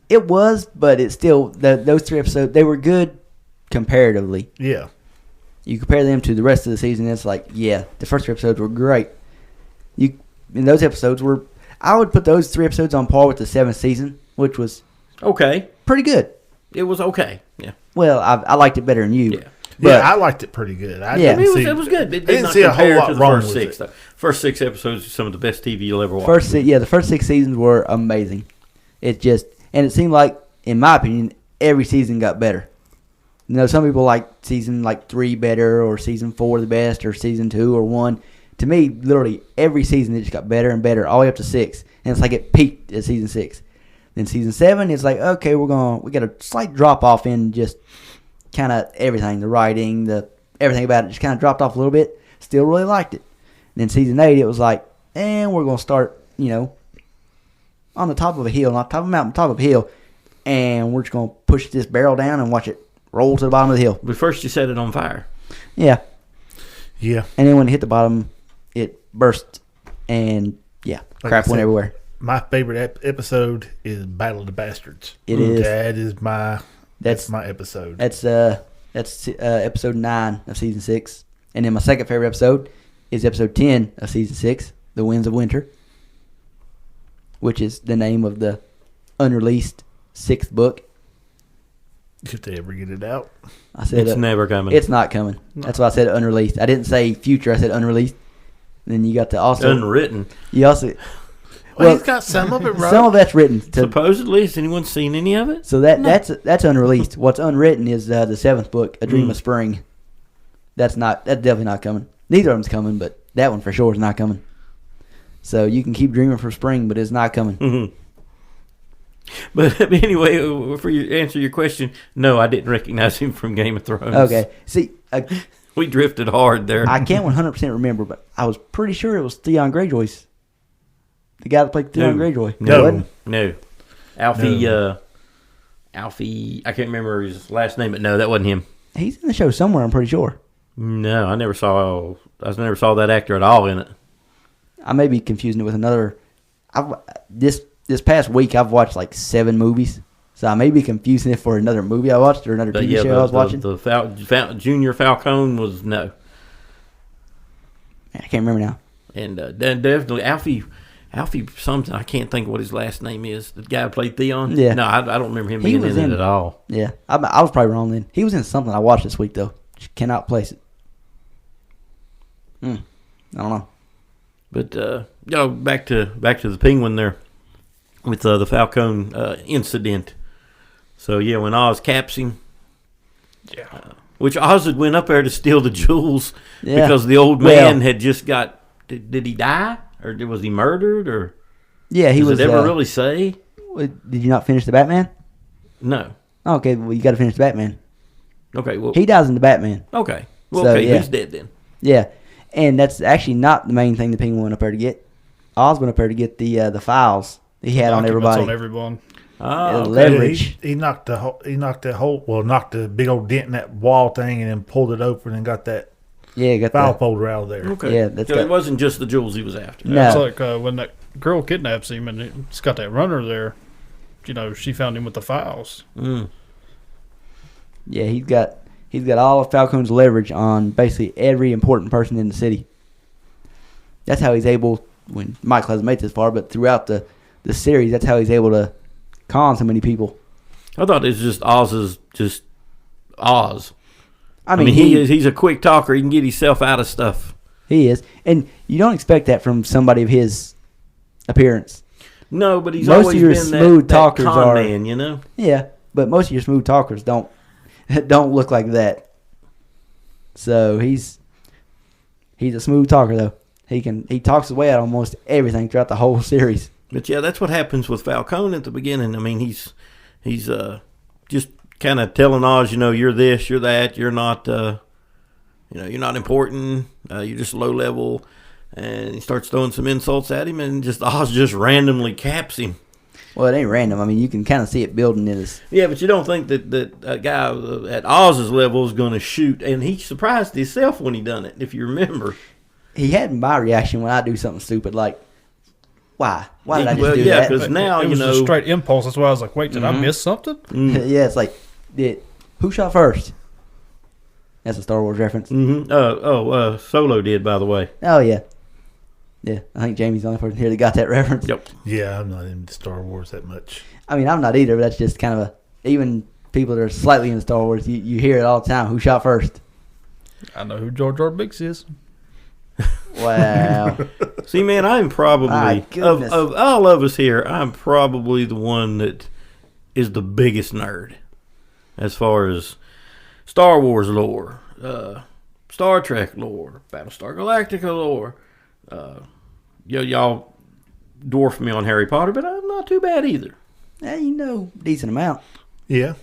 It was, but it's still those 3 episodes. They were good comparatively. Yeah, You compare them to the rest of the season, it's like, yeah, the first 3 episodes were great. Those episodes were. I would put those 3 episodes on par with the 7th season, which was Okay. pretty good. It was okay. Yeah. Well, I liked it better than you. Yeah. But I liked it pretty good. I Yeah. I mean, didn't see, it was good. It I did didn't not see a whole compare lot to the wrong first with 6. it. Though. First 6 episodes are some of the best TV you'll ever watch. the first 6 seasons were amazing. It just, and it seemed like, in my opinion, every season got better. Some people like season 3 better, or season 4 the best, or season 2 or 1. To me, literally every season it just got better and better, all the way up to 6, and it's like it peaked at season 6. Then season 7, it's like, okay, we got a slight drop off in just kind of everything, the writing, everything about it just kind of dropped off a little bit. Still really liked it. And then season 8, it was like, we're gonna start, on the top of a hill, not top of a mountain, top of a hill, and we're just gonna push this barrel down and watch it roll to the bottom of the hill. But first you set it on fire. Yeah. Yeah, And then when it hit the bottom, it burst, and Like crap I went said, everywhere. my favorite episode is Battle of the Bastards. It is. That is my. That's That's my episode. That's episode 9 of season 6, and then my second favorite episode is episode 10 of season 6, The Winds of Winter, which is the name of the unreleased 6th book. If they ever get it out, I said It's never coming. it's not coming. That's why I said unreleased. I didn't say future. I said unreleased. Then you got the also. Unwritten. You also. well, Well, he's got some of it right. some of that's written. Supposedly, has anyone seen any of it? So that's unreleased. What's unwritten is the 7th book, A Dream of Spring. That's definitely not coming. Neither of them's coming, but that one for sure is not coming. So you can keep dreaming for spring, but it's not coming. Mm-hmm. But anyway, for answer your question, no, I didn't recognize him from Game of Thrones. Okay. See, We drifted hard there. I can't 100% remember, but I was pretty sure it was Theon Greyjoy's. The guy that played Theon Greyjoy. No. It wasn't? No. Alfie, No. Alfie, I can't remember his last name, but no, that wasn't him. He's in the show somewhere, I'm pretty sure. No, I never saw that actor at all in it. I may be confusing it with another. This past week, I've watched like 7 movies, so I may be confusing it for another movie I watched or another But TV yeah, show I was watching. the Junior Falcone was no. I can't remember now. And then definitely Alfie something, I can't think what his last name is. The guy who played Theon? Yeah. No, I don't remember him He being was in in- it at all. Yeah, I was probably wrong then. He was in something I watched this week though. Just cannot place it. I don't know. But back to the Penguin there with the Falcone incident. So yeah, when Oz caps him, which Oz had went up there to steal the jewels Yeah. because the old Well- man had just got. Did he die or was he murdered or? Yeah, he Does was. it ever really say? Did you not finish the Batman? No. Okay, well you got to finish the Batman. Okay. Well. He dies in the Batman. Okay. Well, So, okay. yeah. He's dead then. Yeah, and that's actually not the main thing the Penguin went up there to get. Oz went up there to get the files he had on Documents everybody. on everyone. Oh, okay. Leverage. He knocked knocked the big old dent in that wall thing and then pulled it open and got that Yeah, got file the. folder out of there. Okay. Yeah, that's So got- it wasn't just the jewels he was after. No. It's like when that girl kidnaps him and it's got that runner there. She found him with the files. Mm. Yeah, he's got all of Falcone's leverage on basically every important person in the city. that's how he's able. When Michael hasn't made this far, but throughout the series, that's how he's able to con so many people. I thought it was just Oz's just Oz. I mean, he's a quick talker. He can get himself out of stuff. He is, and you don't expect that from somebody of his appearance. No, but he's Most always of your been smooth that talkers con are man, you know. Yeah, but most of your smooth talkers don't look like that. So he's a smooth talker though. He talks his way out almost everything throughout the whole series. But yeah, that's what happens with Falcone at the beginning. I mean, he's just kind of telling Oz, you're this, you're that, you're not, you're not important, you're just low level, and he starts throwing some insults at him, and Oz just randomly caps him. Well, it ain't random. I mean, you can kind of see it building in his. Yeah, but you don't think that a guy at Oz's level is going to shoot, and he surprised himself when he done it. If you remember, he had my reaction when I do something stupid like, "Why? Why did I just do yeah, that?" because now it was a straight impulse. That's why I was like, "Wait, did I miss something?" Yeah, it's like, who shot first? That's a Star Wars reference. Mm-hmm. Solo did, by the way. Oh yeah. Yeah, I think Jamie's the only person here that got that reference. Yep. Yeah, I'm not into Star Wars that much. I mean, I'm not either, but that's just kind of even people that are slightly into Star Wars, you hear it all the time. Who shot first? I know who Jar Jar Binks is. Wow. See, man, I'm probably, My goodness. of all of us here, I'm probably the one that is the biggest nerd as far as Star Wars lore, Star Trek lore, Battlestar Galactica lore. Y'all dwarf me on Harry Potter, but I'm not too bad either. Yeah, decent amount. Yeah.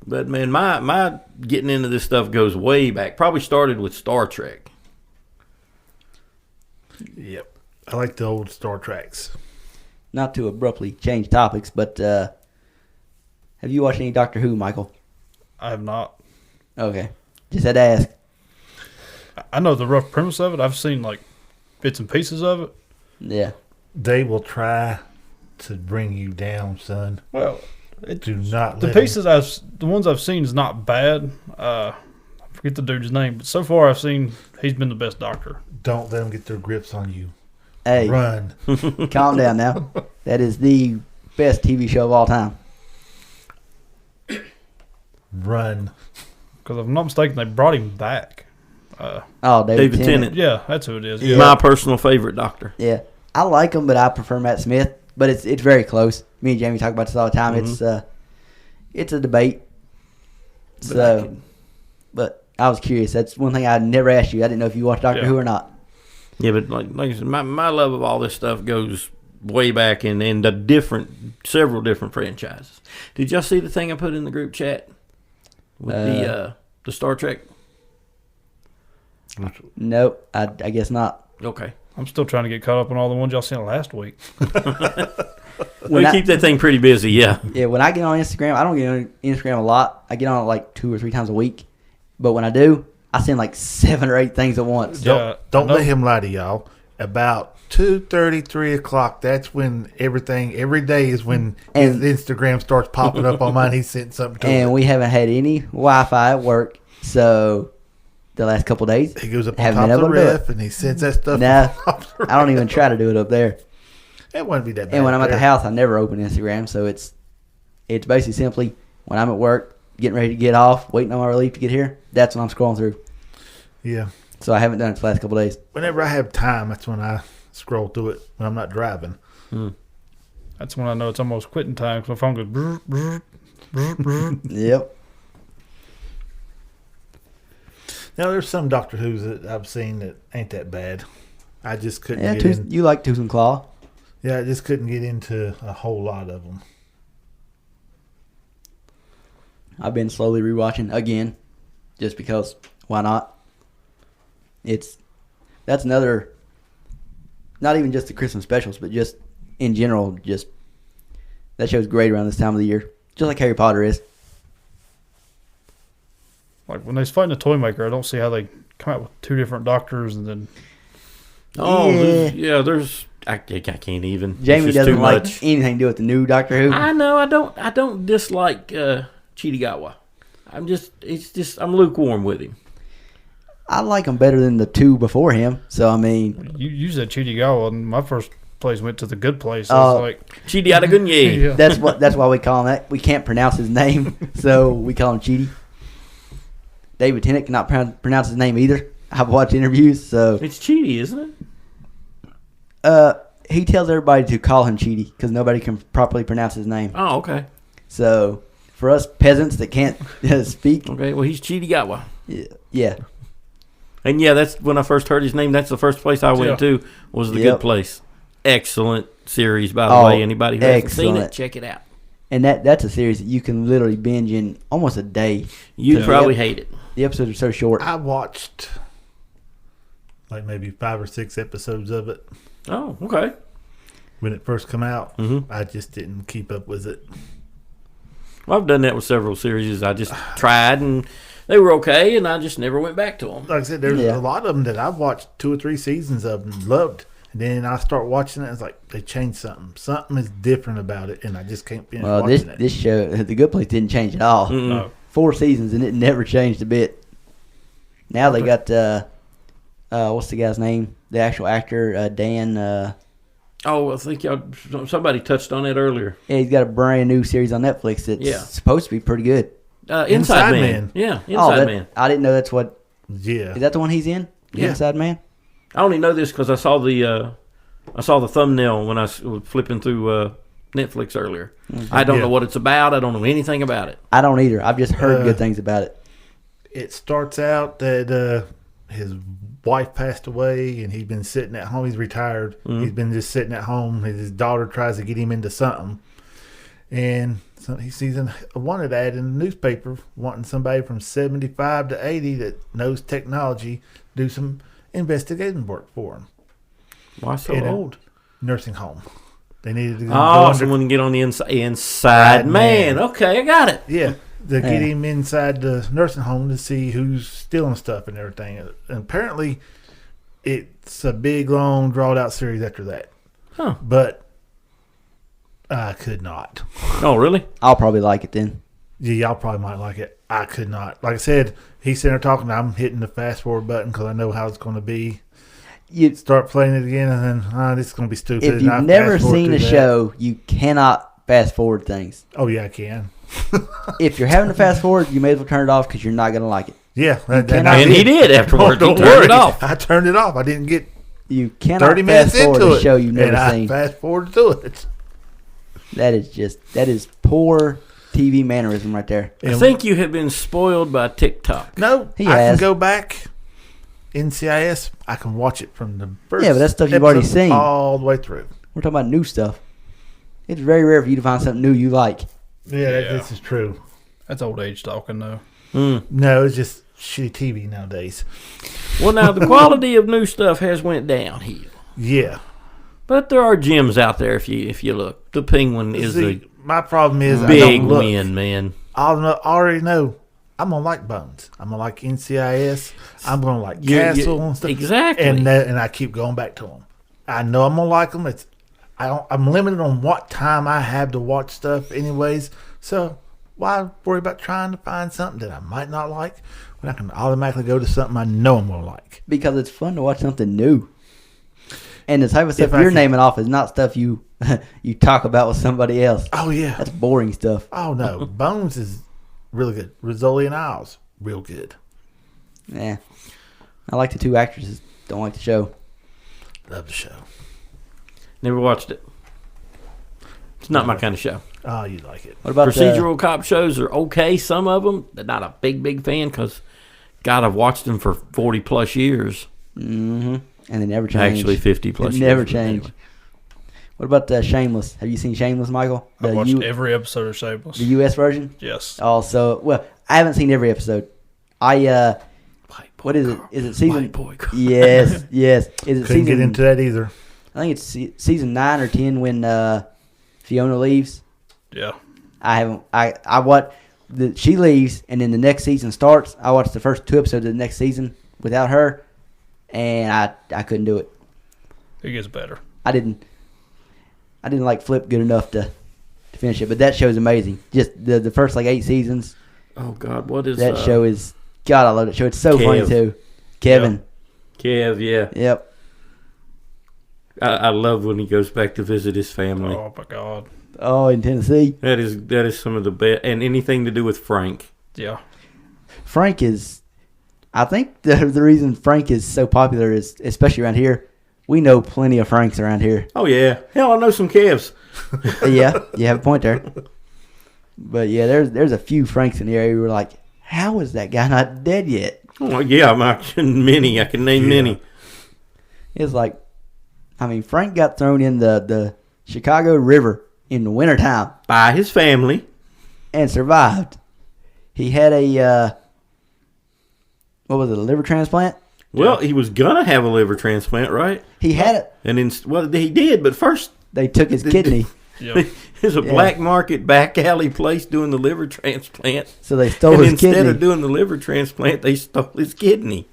But man, my getting into this stuff goes way back. Probably started with Star Trek. Yep. I like the old Star Treks. Not to abruptly change topics, but have you watched any Doctor Who, Michael? I have not. Okay. Just had to ask. I know the rough premise of it. I've seen like bits and pieces of it. Yeah. They will try to bring you down, son. Well, Do not the let pieces the ones I've seen is not bad. I forget the dude's name, but so far I've seen he's been the best Doctor. Don't let them get their grips on you. Hey, Run. calm down now. That is the best TV show of all time. Run. Because if I'm not mistaken, they brought him back. David Tennant. Tennant. Yeah, that's who it is. Yeah. My personal favorite Doctor. Yeah. I like him, but I prefer Matt Smith. But it's very close. Me and Jamie talk about this all the time. Mhm. It's a debate. But I was curious. That's one thing I never asked you. I didn't know if you watched Doctor Who or not. Yeah, but like I said, my love of all this stuff goes way back in the several different franchises. Did y'all see the thing I put in the group chat with the Star Trek? Nope. I guess not. Okay. I'm still trying to get caught up on all the ones y'all seen last week. We keep that thing pretty busy, yeah. Yeah, when I get on Instagram, I don't get on Instagram a lot. I get on it like 2 or 3 times a week. But when I do, I send like 7 or 8 things at once. Yeah, Don't I know. let him lie to y'all. About 2:30, 3 o'clock, that's when every day is when his Instagram starts popping up on mine. He sent something to And it. we haven't had any Wi-Fi at work, so the last couple of days, He goes up on haven't top been of the able to do ref and he sends that stuff. Nah, on top of the I don't even ref. try to do it up there. It wouldn't be that bad. And when I'm at the there. house, I never open Instagram, so it's basically simply when I'm at work, getting ready to get off, waiting on my relief to get here. That's when I'm scrolling through. Yeah. So I haven't done it the last couple of days. Whenever I have time, that's when I scroll through it when I'm not driving. That's when I know it's almost quitting time because my phone goes brr, brr, brr, brr. Yep. Now, there's some Doctor Who's that I've seen that ain't that bad. I just couldn't Yeah, get in. you like Tooth and Claw. Yeah, I just couldn't get into a whole lot of them. I've been slowly rewatching again, just because. Why not? That's another. Not even just the Christmas specials, but just in general, just that show's great around this time of the year, just like Harry Potter is. Like when they're fighting a toy maker, I don't see how they come out with 2 different doctors and then. Oh, Yeah. there's I can't even. Jamie It's just doesn't too like much. anything to do with the new Doctor Who. I know. I don't dislike Chitigawa. I'm lukewarm with him. I like him better than the two before him. So I mean, You said Chirigawa, and my first place went to the good place. I Oh. was like, Chidi Adagunye. yeah. that's why we call him that. We can't pronounce his name, so we call him Chidi. David Tennant cannot pronounce his name either. I've watched interviews, so It's Chidi, isn't it? he tells everybody to call him Chidi because nobody can properly pronounce his name. Oh, okay. So for us peasants that can't speak, Okay, well, he's Chidi Gawa. yeah, And yeah, that's when I first heard his name. That's the first place I went Yeah. to was the Yep. Good Place. Excellent series, by the Oh, way. Anybody who hasn't seen excellent. it, check it out. and that's a series that you can literally binge in almost a day. You'd Yeah. probably hate it. The episodes are so short. I watched like maybe 5 or 6 episodes of it Oh, okay. when it first come out. Mhm. I just didn't keep up with it. Well, I've done that with several series. I just tried, and they were okay, and I just never went back to them. Like I said, there's Yeah. a lot of them that I've watched 2 or 3 seasons of and loved. And then I start watching it, it's like they changed something. Something is different about it, and I just can't finish Well, watching it. this show, The Good Place, didn't change at all. Mm-mm. No. 4 seasons and it never changed a bit. Now they got what's the guy's name? The actual actor, Dan. Oh, I think somebody touched on it earlier. Yeah, he's got a brand new series on Netflix that's Yeah. supposed to be pretty good. Inside Inside Man. Man. Yeah, Inside Man. I didn't know that's what. Yeah. Is that the one he's in? The Yeah. Inside Man. I only know this because I saw the thumbnail when I was flipping through Netflix earlier. I don't Yeah. know what it's about. I don't know anything about it. I don't either. I've just heard good things about it. It starts out that his wife passed away, and he's been sitting at home. He's retired. He's been just sitting at home. His daughter tries to get him into something, and so he sees a wanted ad in the newspaper wanting somebody from 75 to 80 that knows technology do some investigating work for him. Why so In a old? nursing home. They needed to go Oh, under- someone can get on the inside man. Man. Okay, I got it. Yeah, to get Yeah. him inside the nursing home to see who's stealing stuff and everything. And apparently, it's a big, long, drawn out series after that. Huh. But I could not. Oh, really? I'll probably like it then. Yeah, y'all probably might like it. I could not. Like I said, he's sitting there talking. I'm hitting the fast forward button because I know how it's going to be. You, Start playing it again, and then this is going to be stupid. if and I you've never fast forward seen through a that. show, you cannot fast forward things. Oh yeah, I can. If you're having to fast forward, you may as well turn it off because you're not going to like it. Yeah, cannot- And he did afterwards. Don't He turned worry. it off. I turned it off. I didn't get You cannot 30 minutes fast forward into a it, show you've never and seen. I fast forward to it. That is poor TV mannerism right there. I think you have been spoiled by TikTok. No, He I has. can go back. NCIS, I can watch it from the first. Yeah, but that's stuff you've already episode seen. all the way through. We're talking about new stuff. It's very rare for you to find something new you like. Yeah, Yeah. this is true. That's old age talking, though. Mm. No, it's just shitty TV nowadays. Well, now the quality of new stuff has went downhill, Yeah, but there are gems out there if you look. The Penguin is See, my problem is a I big don't look. win, man. I already know. I'm gonna like Bones. I'm gonna like NCIS. I'm gonna like You- Castle and stuff. exactly. And I keep going back to them. I know I'm gonna like them. I'm limited on what time I have to watch stuff, anyways. So why worry about trying to find something that I might not like when I can automatically go to something I know I'm gonna like? Because it's fun to watch something new. And the type of stuff If I you're can- naming off is not stuff you you talk about with somebody else. Oh yeah. That's boring stuff. Oh no. Bones is really good. Rizzoli and Isles, real good. Yeah. I like the two actresses. Don't like the show. Love the show. Never watched it. It's not my kind of show. Oh, you like it. What about Procedural cop shows are okay. Some of them, they're not a big fan because, God, I've watched them for 40 plus years. Mm-hmm. And they never change. Actually, 50 plus They years. never but change. anyway. What about Shameless? Have you seen Shameless, Michael? I The watched U- every episode of Shameless. the U.S. version? Yes. Also, well, I haven't seen every episode. White boy What is it? girl. Is it season? White boy girl. Yes, yes. Is it Couldn't season? get into that either. I think it's season 9 or 10 when Fiona leaves. Yeah. I haven't. I watch. She leaves, and then the next season starts. I watched the first 2 episodes of the next season without her, and I couldn't do it. It gets better. I didn't like Flip good enough to finish it. But that show is amazing. Just the first like 8 seasons. Oh, God, what is That show is God. I love that show. It's so funny Kev. too. Kevin. Kev, yeah. Yep. I love when he goes back to visit his family. Oh my God. Oh, in Tennessee. That is some of the best, and anything to do with Frank. Yeah. Frank is. I think the reason Frank is so popular is, especially around here, we know plenty of Franks around here. Oh yeah, hell, I know some Kevs. Yeah, you have a point there. But yeah, there's a few Franks in the area who were like, how is that guy not dead yet? Oh yeah, I can name many. It's like, I mean, Frank got thrown in the Chicago River in the wintertime By his family. and survived. He had a, what was it, a liver transplant? Well, he was gonna have a liver transplant, right? He had it. And then, well, he did, but first They took his kidney, Yeah. there's a Yeah. black market back alley place doing the liver transplant. so they stole And his instead kidney. of doing the liver transplant, they stole his kidney.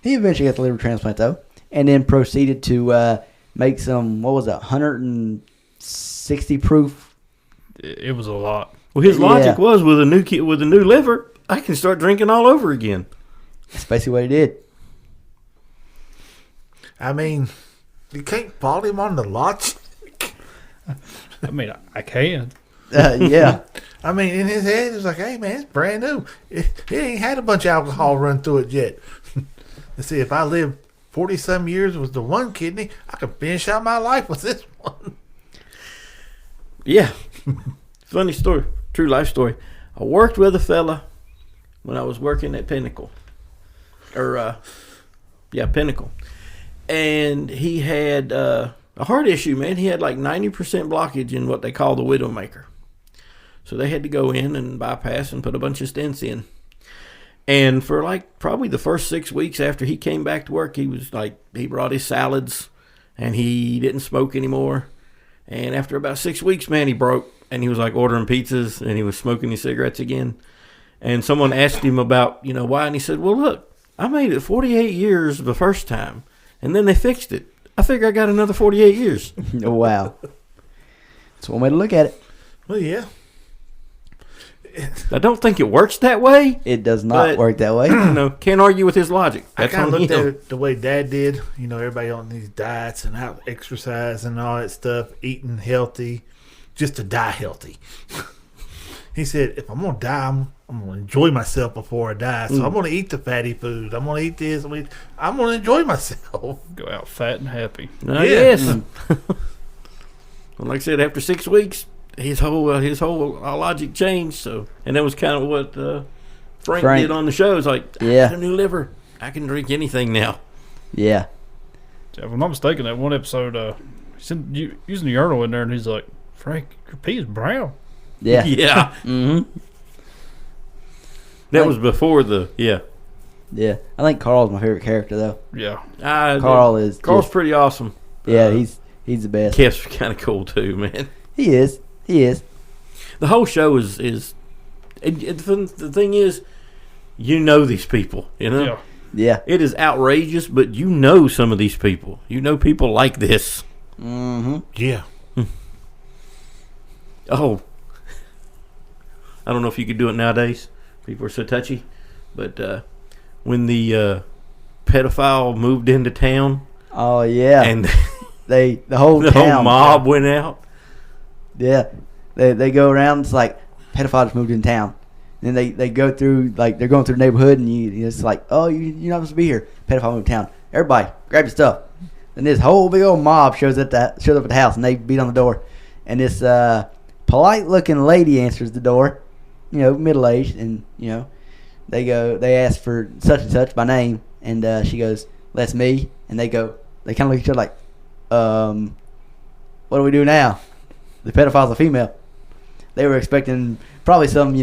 He eventually got the liver transplant, though, and then proceeded to make some, what was it, 160 proof. It was a lot. Well, his Yeah. logic was with a new liver, I can start drinking all over again. That's basically what he did. I mean, you can't fault him on the logic. I mean, I can. Yeah. I mean, in his head, it's like, hey, man, it's brand new. It ain't had a bunch of alcohol run through it yet. Let's see, if I live 40-some years with the one kidney, I can finish out my life with this one. Yeah. Funny story. True life story. I worked with a fella when I was working at Pinnacle. Pinnacle. And he had a heart issue, man. He had like 90% blockage in what they call the Widowmaker. So they had to go in and bypass and put a bunch of stents in. And for like probably the first 6 weeks after he came back to work, he was like, he brought his salads and he didn't smoke anymore. And after about 6 weeks, man, he broke and he was like ordering pizzas and he was smoking his cigarettes again. And someone asked him about, why? And he said, well, look, I made it 48 years the first time and then they fixed it. I figure I got another 48 years. Wow. That's one way to look at it. Well, yeah. I don't think it works that way. It does not But- work that way. Can't argue with his logic. I That's kind of on looked at him. it the way Dad did. Everybody on these diets and out exercise and all that stuff, eating healthy, just to die healthy. He said, if I'm going to die, I'm going to enjoy myself before I die. So I'm going to eat the fatty food. I'm going to eat this. I'm going to enjoy myself. Go out fat and happy. Yes. Well, like I said, after 6 weeks, his whole logic changed. So, and that was kind of what Frank did on the show. It's like, I Yeah. got a new liver. I can drink anything now. Yeah. If I'm not mistaken, that one episode, he's using the urinal in there, and he's like, Frank, your pee is brown. Yeah. Yeah. Mm-hmm. That was before the Yeah. I think Carl's my favorite character, though. Yeah. Carl's pretty awesome. Yeah, he's the best. Kev's kind of cool too, man. He is. The whole show is the thing is, these people, Yeah. Yeah. It is outrageous, but some of these people. People like this. Mm-hmm. Yeah. Oh, I don't know if you could do it nowadays. People are so touchy. But when the pedophile moved into town, Oh yeah. and the whole the town. whole mob went out. Yeah. They go around. It's like pedophile just moved in town. Then they go through, like, they're going through the neighborhood, and it's like, oh, you're not supposed to be here. Pedophile moved in town. Everybody, grab your stuff. And this whole big old mob shows up at the house, and they beat on the door. And this polite looking lady answers the door, middle aged, and they ask for such and such by name, and she goes, "That's me." And they kind of look at each other like, what do we do now? The pedophile's a female. They were expecting probably some,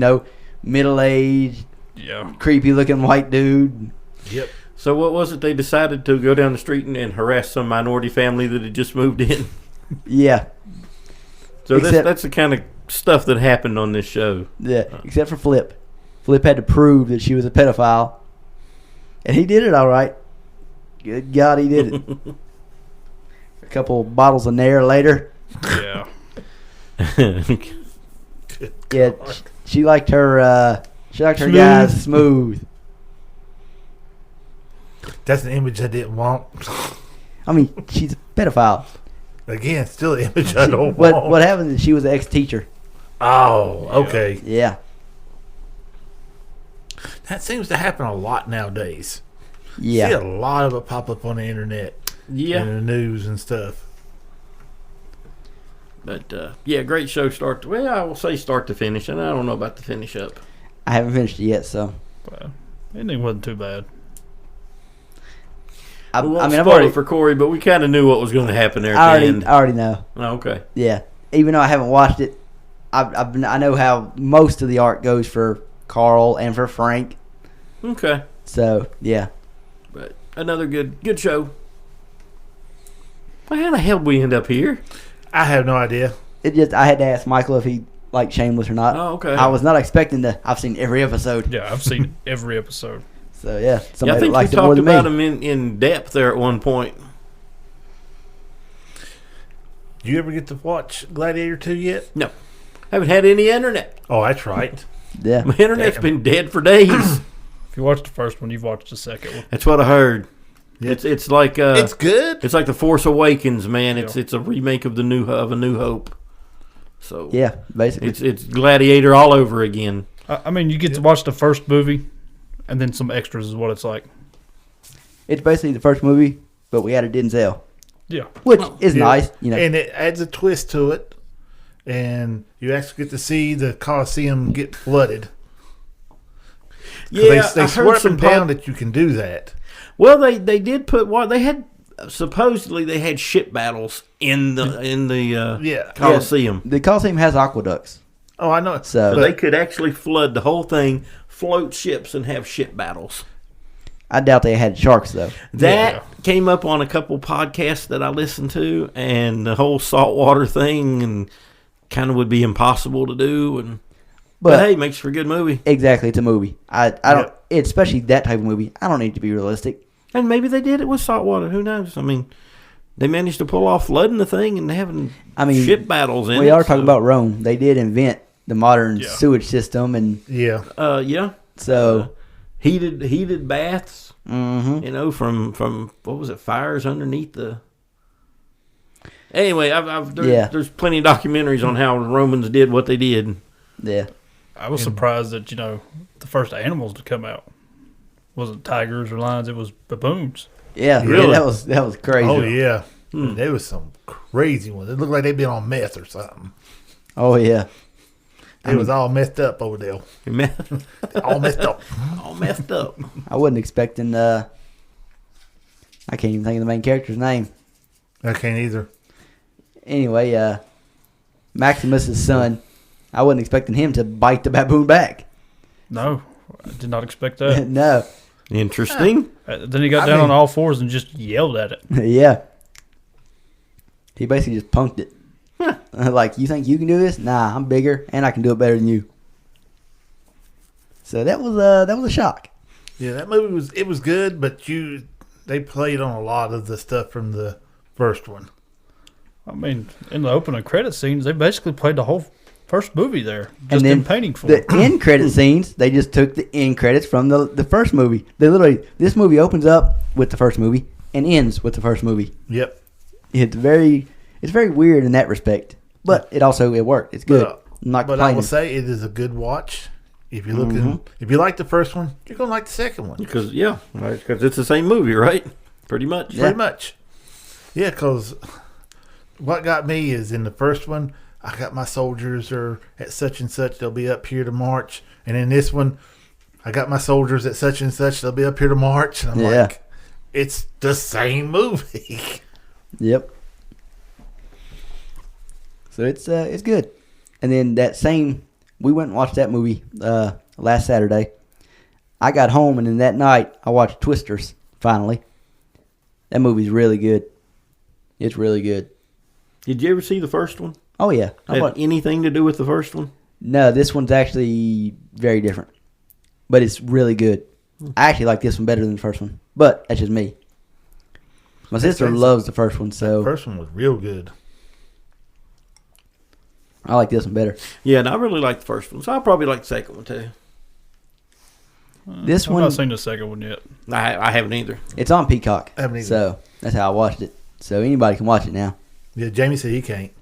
middle aged, Yeah. creepy looking white dude. Yep. So what was it they decided to go down the street and harass some minority family that had just moved in? Yeah. So Except- that's the kind of stuff that happened on this show. Yeah, except for Flip. Flip had to prove that she was a pedophile. And he did it all right. Good God, he did it. A couple bottles of Nair later. Yeah. Yeah, she liked her guys smooth. That's an image I didn't want. I mean, she's a pedophile. Again, still an image I don't What want. what happened is she was an ex-teacher. Oh, okay. Yeah. That seems to happen a lot nowadays. Yeah. See a lot of it pop up on the internet. Yeah. In the news and stuff. But, yeah, great show I will say start to finish, and I don't know about the finish up. I haven't finished it yet, so Well, it wasn't too bad. I We won't mean, I've spoil already it for Corey, but we kind of knew what was going to happen there at I the end. already know. Oh, okay. Yeah. Even though I haven't watched it, I know how most of the arc goes for Carl and for Frank. Okay. So yeah. But another good show. Well, how the hell did we end up here? I have no idea. I had to ask Michael if he liked Shameless or not. Oh, okay. I was not expecting to. I've seen every episode. Yeah, I've seen every episode. So yeah, Yeah, I somebody think that likes you it more talked than about me. him in depth there at one point. Do you ever get to watch Gladiator 2 yet? No. Haven't had any internet. Oh, that's right. Yeah. My internet's been dead for days. If you watched the first one, you've watched the second one. That's what I heard. Yeah. It's like It's good. it's like the Force Awakens, man. Yeah. It's a remake of A New Hope. So Yeah, basically. it's Gladiator all over again. I mean, you get to watch the first movie, and then some extras is what it's like. It's basically the first movie, but we added Denzel, Yeah. which is Yeah. nice. You know. And it adds a twist to it. And you actually get to see the Coliseum get flooded. 'Cause Yeah, they I swear heard up some and down that you can do that. Well, they did put what they had. Supposedly they had ship battles in the Yeah. Coliseum. The Coliseum has aqueducts. Oh, I know. So- So they could actually flood the whole thing, float ships, and have ship battles. I doubt they had sharks though. That Yeah. came up on a couple podcasts that I listened to, and the whole saltwater thing, and kind of would be impossible to do. And but hey, makes for a good movie. Exactly, it's a movie. I don't, especially that type of movie. I don't need to be realistic. And maybe they did it with saltwater. Who knows? I mean, they managed to pull off flooding the thing and having ship battles in it. We are talking about Rome. They did invent the modern Yeah. sewage system, and Yeah. Yeah. so Heated baths. mhm. You know, from what was it? Fires underneath the. Anyway, there's plenty of documentaries on how the Romans did what they did. Yeah, I was surprised that, the first animals to come out wasn't tigers or lions, it was baboons. yeah, Really? that was crazy. Oh, yeah. Hmm. There was some crazy ones. It looked like they'd been on meth or something. Oh yeah, It was all messed up over there. All messed up. All messed up. I wasn't expecting. I can't even think of the main character's name. I can't either. Anyway, Maximus's son. I wasn't expecting him to bite the baboon back. No, I did not expect that. No, Interesting. Then he got I down mean- on all fours and just yelled at it. yeah. He basically just punked it. Like, you think you can do this? Nah, I'm bigger and I can do it better than you. So that was a shock. Yeah, that movie was good, but they played on a lot of the stuff from the first one. I mean, in the opening credit scenes, they basically played the whole first movie there, just And then in painting form. The end credit scenes, they just took the end credits from the first movie. They literally, this movie opens up with the first movie and ends with the first movie. Yep. It's very weird in that respect, but it worked. It's good. I'm not But I complaining. will say it is a good watch. If you're looking, if you like the first one, you're gonna like the second one. Because it's the same movie, right? Pretty much. Yeah. Pretty much. Yeah, because what got me is in the first one, I got my soldiers are at such and such. They'll be up here to march. And in this one, I got my soldiers at such and such. They'll be up here to march. And I'm like, it's the same movie. Yep. So it's good. And then we went and watched that movie last Saturday. I got home and then that night I watched Twisters finally. That movie's really good. It's really good. Did you ever see the first one? Oh yeah. Had anything to do with the first one? No, this one's actually very different. But it's really good. I actually like this one better than the first one. But that's just me. My sister loves the first one, The so first one was real good. I like this one better. Yeah, and I really like the first one, so I'll probably like the second one too. This I've one, not seen the second one yet. I haven't either. it's on Peacock. I haven't either. So that's how I watched it. So anybody can watch it now. Yeah, Jamie said he can't.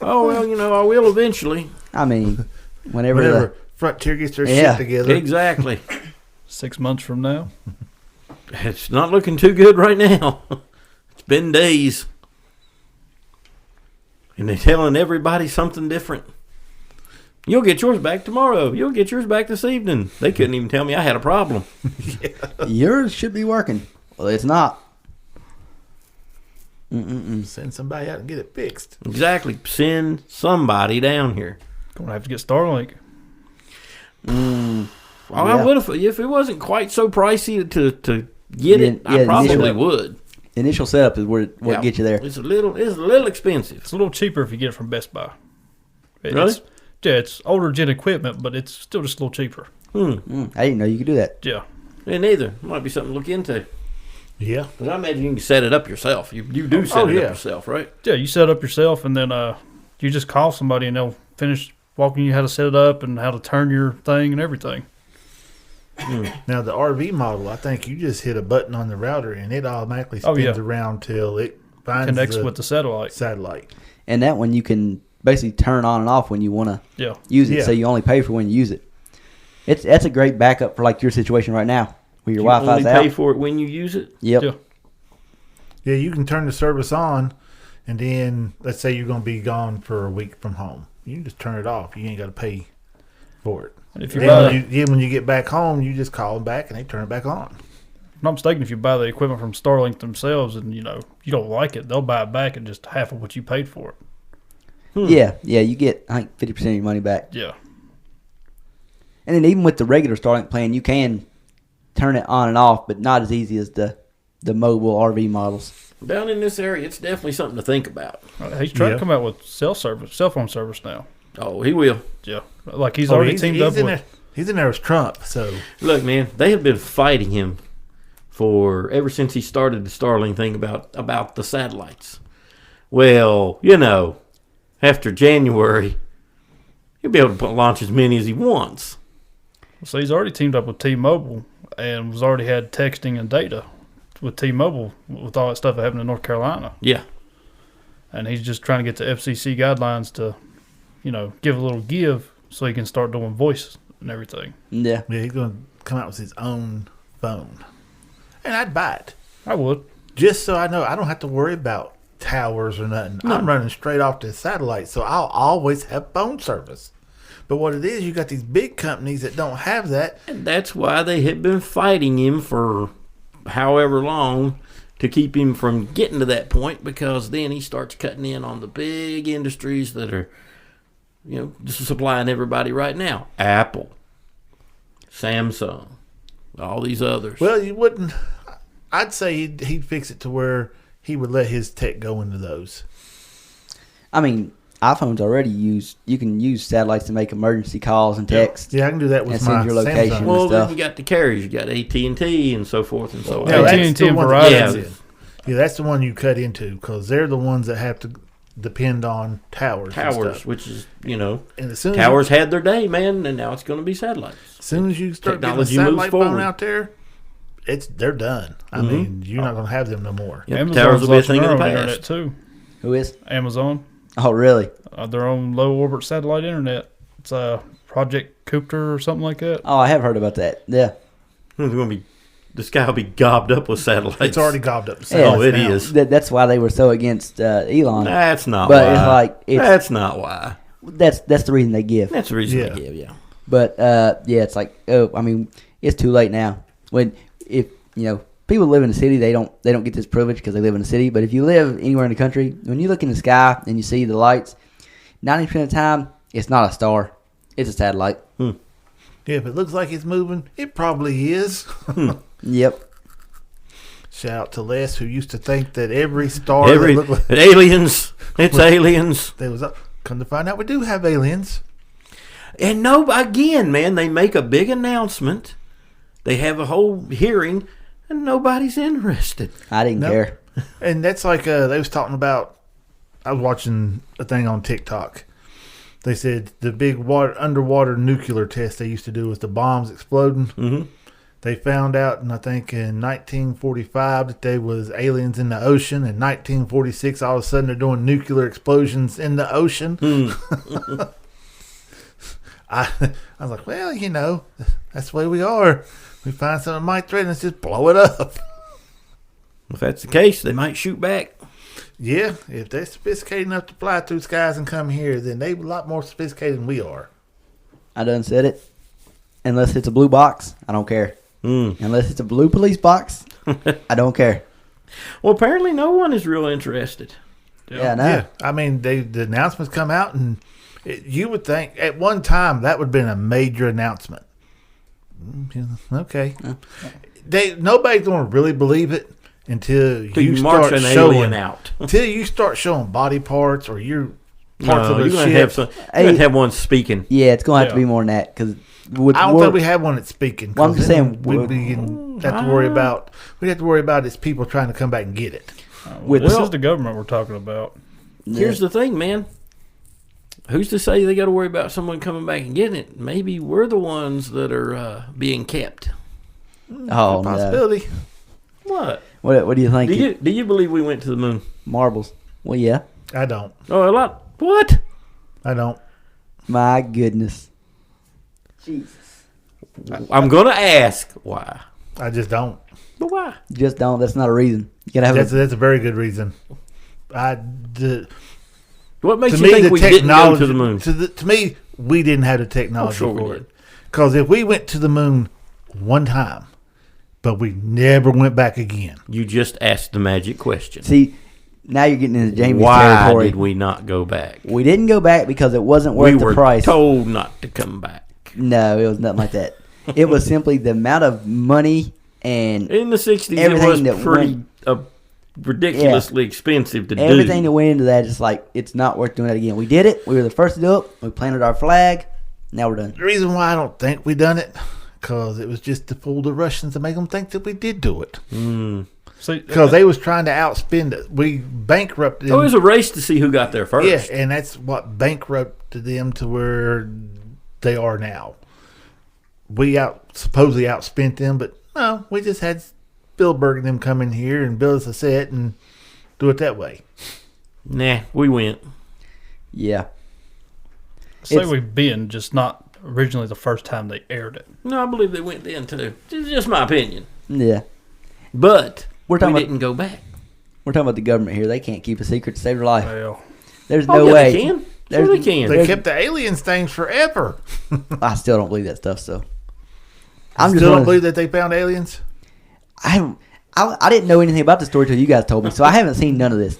Oh, well, I will eventually. I mean, whenever Whenever Frontier gets their Yeah. shit together. Exactly. 6 months from now. It's not looking too good right now. It's been days. And they're telling everybody something different. You'll get yours back tomorrow. You'll get yours back this evening. They couldn't even tell me I had a problem. yours should be working. Well, it's not. Send somebody out and get it fixed. Exactly. Send somebody down here. Gonna have to get Starlink. Well, Yeah. I would if it wasn't quite so pricey to get it. I Yeah, probably initially. would. Initial setup is what Yeah. gets you there. It's a little expensive. It's a little cheaper if you get it from Best Buy. Really? It's older gen equipment, but it's still just a little cheaper. I didn't know you could do that. Yeah. Yeah, neither. Might be something to look into. Yeah. Because I imagine you can set it up yourself. You do set it up yourself, right? Yeah, you set it up yourself, and then you just call somebody, and they'll finish walking you how to set it up and how to turn your thing and everything. Now, the RV model, I think you just hit a button on the router and it automatically spins around till it finds Connects the with the satellite. And that one you can basically turn on and off when you want to use it. Yeah. So you only pay for when you use it. That's a great backup for like your situation right now where your Wi-Fi's only out. pay for it when you use it. Yep. Yeah. Yeah, you can turn the service on, and then let's say you're going to be gone for a week from home. You can just turn it off. You ain't got to pay for it. And if you Then buy, when you get back home, you just call them back and they turn it back on. if I'm not mistaken, if you buy the equipment from Starlink themselves and you don't like it, they'll buy it back at just half of what you paid for it. Yeah, you get I think 50% of your money back. Yeah. And then even with the regular Starlink plan, you can turn it on and off, but not as easy as the mobile RV models. Down in this area, it's definitely something to think about. He's trying to come out with cell phone service now. Oh, he will. Yeah. Like he's already teamed up with. He's in there with Trump, so. Look, man, they have been fighting him for ever since he started the Starlink thing about the satellites. Well, after January, he'll be able to launch as many as he wants. So he's already teamed up with T-Mobile and was already had texting and data with T-Mobile with all that stuff that happened in North Carolina. Yeah. And he's just trying to get the FCC guidelines to, give a little give so he can start doing voice and everything. Yeah. Yeah, he's going to come out with his own phone. And I'd buy it. I would. Just so I know I don't have to worry about towers or nothing. No. I'm running straight off the satellite, so I'll always have phone service. But what it is, you got these big companies that don't have that. And that's why they have been fighting him for however long to keep him from getting to that point, because then he starts cutting in on the big industries that are, just supplying everybody right now. Apple, Samsung, all these others. Well, you wouldn't. I'd say he'd fix it to where he would let his tech go into those. I mean, iPhones already you can use satellites to make emergency calls and text. Yeah, I can do that with And my send your location. Samsung. Well, then stuff. you got the carriers. You got AT&T and so forth and so on. Yeah, AT&T that's the and one Verizon. that cuts in. Yeah, that's the one you cut into because they're the ones that have to depend on towers. And Towers, stuff. which is, And as soon as towers had their day, man, and now it's going to be satellites. As soon as you start Technology getting a moves satellite phone forward. out there, they're done. I mean, you're not going to have them no more. Yep, Amazon's towers will be a launching thing of their the own past. internet too. Who is? Amazon, Oh, really? their own low orbit satellite internet. It's Project Cooper or something like that. Oh, I have heard about that. Yeah. It's going to be, the sky will be gobbed up with satellites. It's already gobbed up. Yeah. Oh, it now. is. That's why they were so against Elon. That's not But why. it's like That's not why. that's the reason they give. That's the reason Yeah. they give, yeah. But it's like it's too late now. When if people live in the city, they don't get this privilege because they live in the city. But if you live anywhere in the country, when you look in the sky and you see the lights, 90% of the time it's not a star, it's a satellite. Yeah, if it looks like it's moving, it probably is. Yep. Shout out to Les, who used to think that every star that looked like aliens. It's aliens. they was up. Come to find out, we do have aliens. And no, again, man, they make a big announcement. They have a whole hearing, and nobody's interested. I didn't Nope. care. And that's like they was talking about. I was watching a thing on TikTok, They said the big underwater nuclear test they used to do with the bombs exploding. Mm-hmm. They found out, and I think in 1945, that there was aliens in the ocean. In 1946, all of a sudden they're doing nuclear explosions in the ocean. I was like, well, that's the way we are. We find something that might threaten us, just blow it up. If that's the case, they might shoot back. Yeah, if they're sophisticated enough to fly through skies and come here, then they're a lot more sophisticated than we are. I done said it. Unless it's a blue box, I don't care. Unless it's a blue police box, I don't care. Well, apparently no one is real interested. Yeah, I know. Yeah, I mean, the announcements come out, and you would think at one time that would have been a major announcement. Okay, nobody's going to really believe it until you march start an showing alien out. Until you start showing body parts or your parts No, of the you're ship. going to have one speaking. Yeah, it's going to have to be more than that. Cause I don't think we have one that's speaking. Well, I'm just saying, we'd have to worry about. We'd have to worry about its people trying to come back and get it. This is the government we're talking about. Here's the thing, man. Who's to say they got to worry about someone coming back and getting it? Maybe we're the ones that are being kept. Oh, possibility. What? What do you think? Do you believe we went to the moon? Marbles. Well, yeah. I don't. Oh, a lot. What? I don't. My goodness. Jesus. I'm going to ask why. I just don't. But why? Just don't. That's not a reason. You gotta have That's a very good reason. What makes to you me, think the we didn't go technology to the moon? To me, we didn't have the technology sure we for did. it. Because if we went to the moon one time, but we never went back again. You just asked the magic question. See, now you're getting into Jamie's Why territory. did we not go back? We didn't go back because it wasn't worth We the were price. told not to come back. No, it was nothing like that. It was simply the amount of money and In the 60s, everything it that was pretty ridiculously expensive to do. everything that went into that. Just like, it's not worth doing that again. We did it. We were the first to do it. We planted our flag. Now we're done. The reason why I don't think we done it, because it was just to fool the Russians to make them think that we did do it. Because they was trying to outspend it. We bankrupted them. It was a race to see who got there first. Yeah, and that's what bankrupted them to where they are now. We supposedly outspent them, but no, we just had Spielberg and them come in here and build us a set and do it that way. Nah, we went. Yeah. Say we've been, just not originally the first time they aired it. No, I believe they went then too. It's just my opinion. Yeah. But We're talking we about- didn't go back. We're talking about the government here. They can't keep a secret to save your life. Well, There's Oh, no yeah, way. they can. There's- Sure they can. They kept the aliens things forever. I still don't believe that stuff. So I I'm just still don't gonna- believe that they found aliens. I didn't know anything about the story till you guys told me, so I haven't seen none of this.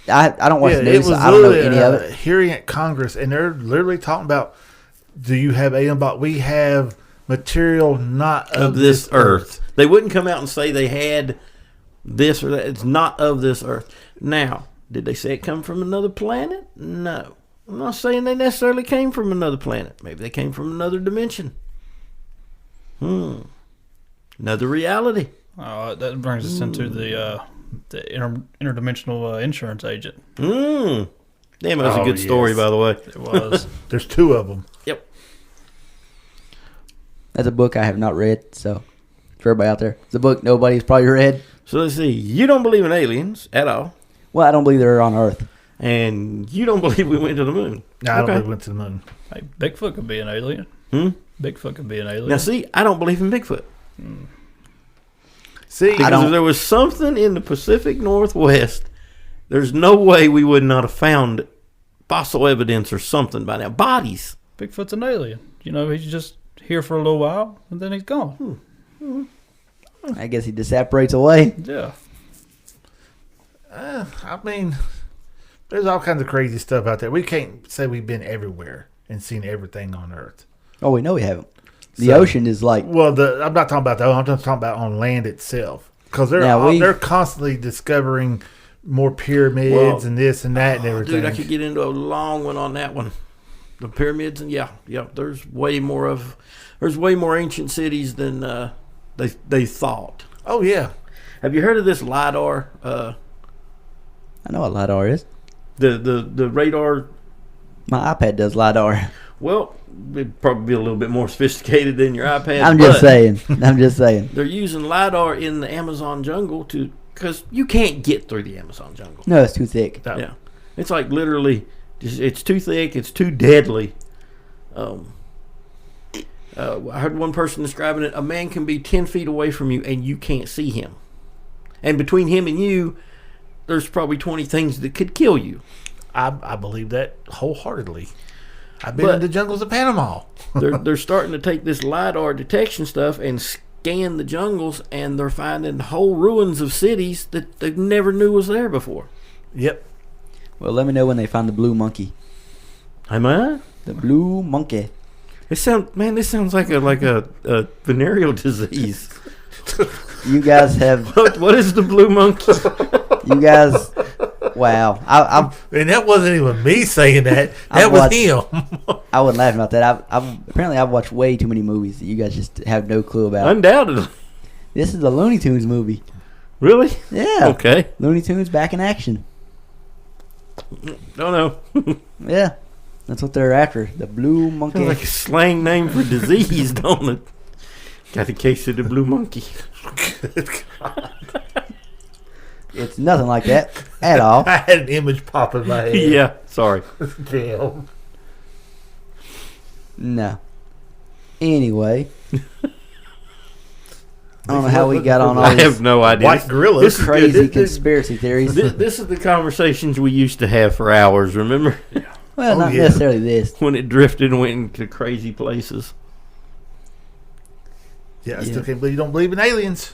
I don't watch the it news, so was I don't know literally any of a it. hearing at Congress, and they're literally talking about, do you have alien? But we have material not Of this earth. They wouldn't come out and say they had this or that. It's not of this earth. Now, did they say it come from another planet? No. I'm not saying they necessarily came from another planet. Maybe they came from another dimension. Another reality. that brings us into the interdimensional insurance agent. Damn, that was a Oh, good story, yes. by the way. It was. There's two of them. Yep. That's a book I have not read, so for everybody out there, it's a book nobody's probably read. So let's see. You don't believe in aliens at all, Well, I don't believe they're on Earth. and you don't believe we went to the moon. No, I don't Okay. believe we went to the moon. Hey, Bigfoot could be an alien. Bigfoot could be an alien. Now, see, I don't believe in Bigfoot. See, Because if there was something in the Pacific Northwest, there's no way we would not have found fossil evidence or something by now. Bodies. Bigfoot's an alien. He's just here for a little while and then he's gone. I guess he just separates away. Yeah. I mean, there's all kinds of crazy stuff out there. We can't say we've been everywhere and seen everything on Earth. Oh, we know we haven't. The So- ocean is like, Well, I'm not talking about that. I'm just talking about on land itself, because Now, they're constantly discovering more pyramids Well, and this and that and everything. Dude, I could get into a long one on that one. The pyramids, and yeah, there's way more ancient cities than they thought. Oh yeah, Have you heard of this LiDAR? I know what LiDAR is. The radar My iPad does LiDAR. Well, it'd probably be a little bit more sophisticated than your iPad. I'm just saying. I'm just saying. They're using LiDAR in the Amazon jungle because you can't get through the Amazon jungle. No, it's too thick. Yeah. It's like literally, it's too thick, it's too deadly. I heard one person describing it, a man can be 10 feet away from you and you can't see him. And between him and you, there's probably 20 things that could kill you. I believe that wholeheartedly. I've been in the jungles of Panama. they're starting to take this LiDAR detection stuff and scan the jungles, and they're finding whole ruins of cities that they never knew was there before. Yep. Well, let me know when they find the blue monkey. Am I? The blue monkey. This sounds like a venereal disease. You guys have. What is the blue monkey? You guys. Wow. And that wasn't even me saying that. That I've was watched- him. I wasn't laughing about that. Apparently I've watched way too many movies that you guys just have no clue about. Undoubtedly. This is a Looney Tunes movie. Really? Yeah. Okay. Looney Tunes back in action. Don't know. Yeah. That's what they're after. The blue monkey. Sounds like a slang name for disease, don't it? Got a case of the blue monkey. It's nothing like that at all. I had an image pop in my head. Yeah, sorry. Damn. No. Anyway. I don't know how we got on all I these have no idea. White gorillas. This is crazy good. conspiracy theories. This is the conversations we used to have for hours, remember? Well, Oh, not yeah. necessarily this. When it drifted and went into crazy places. Yeah, I Yeah. still can't believe you don't believe in aliens.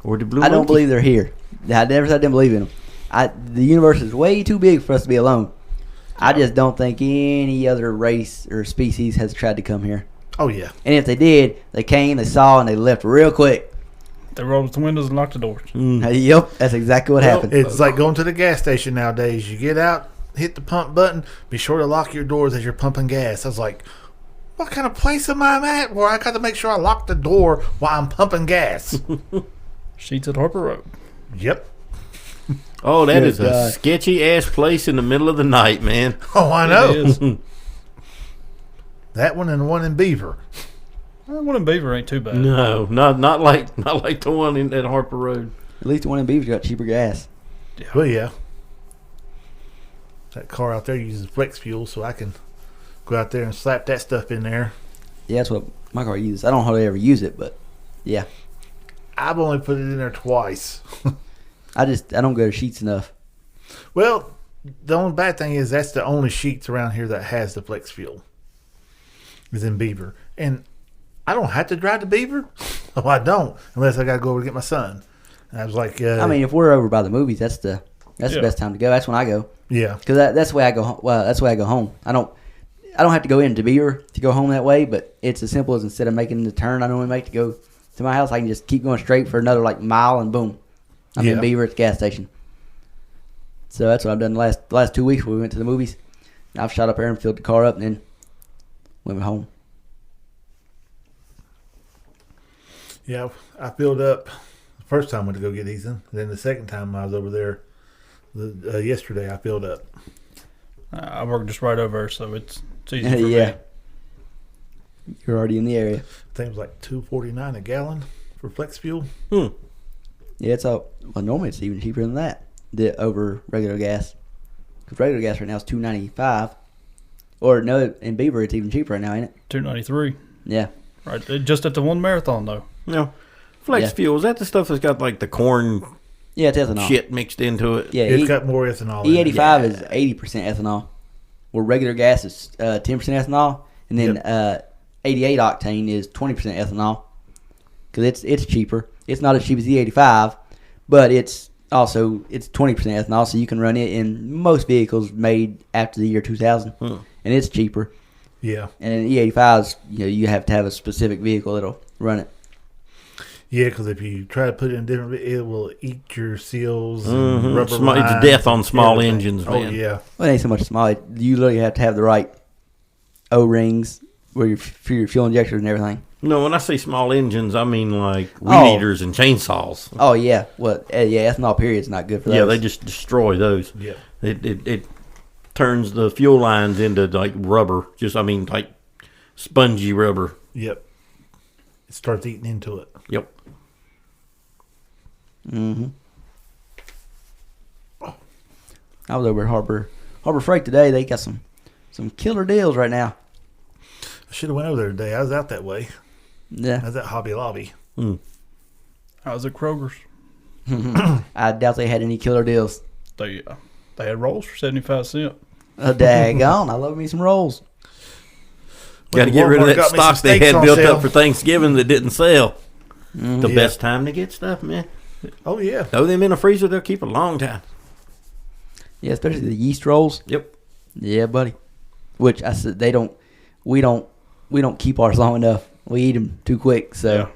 Or the blue I don't monkey. believe they're here. I never said I didn't believe in them. The universe is way too big for us to be alone. I just don't think any other race or species has tried to come here. Oh, yeah. And if they did, they came, they saw, and they left real quick. They rolled up the windows and locked the doors. Yep, that's exactly what happened. It's like going to the gas station nowadays. You get out, hit the pump button, be sure to lock your doors as you're pumping gas. I was like, what kind of place am I at where I got to make sure I lock the door while I'm pumping gas? Sheets at Harper Road. Yep. Oh, that Good is a God. sketchy ass place in the middle of the night, man. Oh, I know. It is. That one and the one in Beaver. Well, one in Beaver ain't too bad. No, not like the one at Harper Road. At least the one in Beaver's got cheaper gas. Well, yeah. That car out there uses flex fuel, so I can go out there and slap that stuff in there. Yeah, that's what my car uses. I don't hardly ever use it, but yeah. I've only put it in there twice. I don't go to Sheets enough. Well, the only bad thing is that's the only Sheets around here that has the flex fuel. Is in Beaver. And I don't have to drive to Beaver. Oh, I don't. Unless I got to go over to get my son. And I was like, I mean, if we're over by the movies, that's the best time to go. That's when I go. yeah. Because that's the way I go. Well, that's the way I go home. I don't have to go into Beaver to go home that way. But it's as simple as instead of making the turn I normally make to go to my house, I can just keep going straight for another mile and boom, I'm in Yeah. Beaver at the gas station. So that's what I've done the last 2 weeks when we went to the movies. I've shot up there and filled the car up and then went home. Yeah, I filled up the first time I went to go get Ethan. Then the second time I was over there yesterday, I filled up. I work just right over her, so it's easy for Yeah. me. You're already in the area. I think it was like $2.49 a gallon for flex fuel. Yeah, it's all. Well, normally it's even cheaper than that. Over regular gas, because regular gas right now is $2.95. Or no, in Beaver it's even cheaper right now, ain't it? $2.93. Yeah. Right, just at the one marathon though. No. Flex Yeah. fuel, is that the stuff that's got the corn Yeah, it's ethanol. shit mixed into it? Yeah, It's got more ethanol in it. E85 is 80% ethanol, where regular gas is 10% ethanol, and then 88 octane is 20% ethanol, because it's cheaper. It's not as cheap as E85, but it's 20% ethanol, so you can run it in most vehicles made after the year 2000, and it's cheaper. Yeah. And in E85s, you have to have a specific vehicle that'll run it. Yeah, because if you try to put it in different, it will eat your seals and rubber It's lines, death on small everything. engines, Oh, man. yeah. Well, it ain't so much small. You literally have to have the right O-rings for your fuel injectors and everything. No, when I say small engines, I mean weed Oh. eaters and chainsaws. Oh yeah, well ethanol period's not good for those. Yeah, they just destroy those. Yeah. It turns the fuel lines into like rubber. Like spongy rubber. Yep. It starts eating into it. Yep. Mm-hmm. I was over at Harbor Freight today. They got some killer deals right now. I should have went over there today. I was out that way. Yeah. I was at Hobby Lobby. I was at Kroger's. I doubt they had any killer deals. They had rolls for 75 cents. Daggone. I love me some rolls. Got to get rid of that stock they had built up for Thanksgiving that didn't sell. Mm-hmm. The best time to get stuff, man. Oh, yeah. Throw them in a freezer; they'll keep a long time. Yeah, especially the yeast rolls. Yep. Yeah, buddy. Which I said we don't keep ours long enough. We eat them too quick, so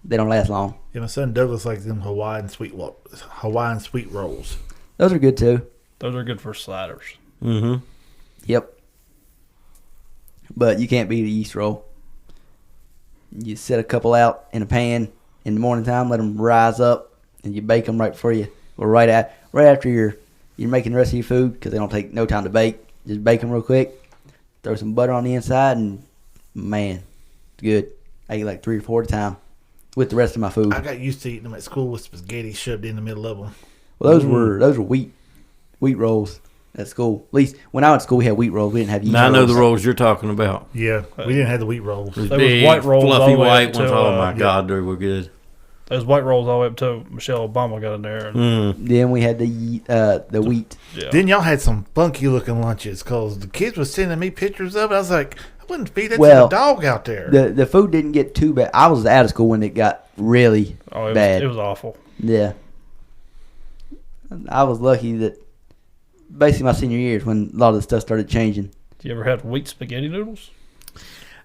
they don't last long. Yeah, my son Douglas likes them Hawaiian sweet rolls. Those are good too. Those are good for sliders. Mm-hmm. Yep. But you can't beat a yeast roll. You set a couple out in a pan in the morning time, let them rise up, and you bake them right before you, or right after you're making the rest of your food, because they don't take no time to bake. Just bake them real quick. Throw some butter on the inside, and man, it's good. I eat like 3 or 4 at a time with the rest of my food. I got used to eating them at school with spaghetti shoved in the middle of them. Well, those were wheat rolls at school. At least when I went to school, we had wheat rolls. We didn't have yeast Now I rolls. know the rolls you're talking about. Yeah, we didn't have the wheat rolls. Those There was big, white rolls all fluffy the way white up ones. to, Oh my God, they were good. Those white rolls all the way up until Michelle Obama got in there. And, Then we had the wheat. yeah. Then y'all had some funky looking lunches because the kids were sending me pictures of it. I was like, I wouldn't feed that to Well, a dog out there. The food didn't get too bad. I was out of school when it got really bad. It was awful. Yeah. I was lucky that basically my senior year is when a lot of the stuff started changing. You ever had wheat spaghetti noodles?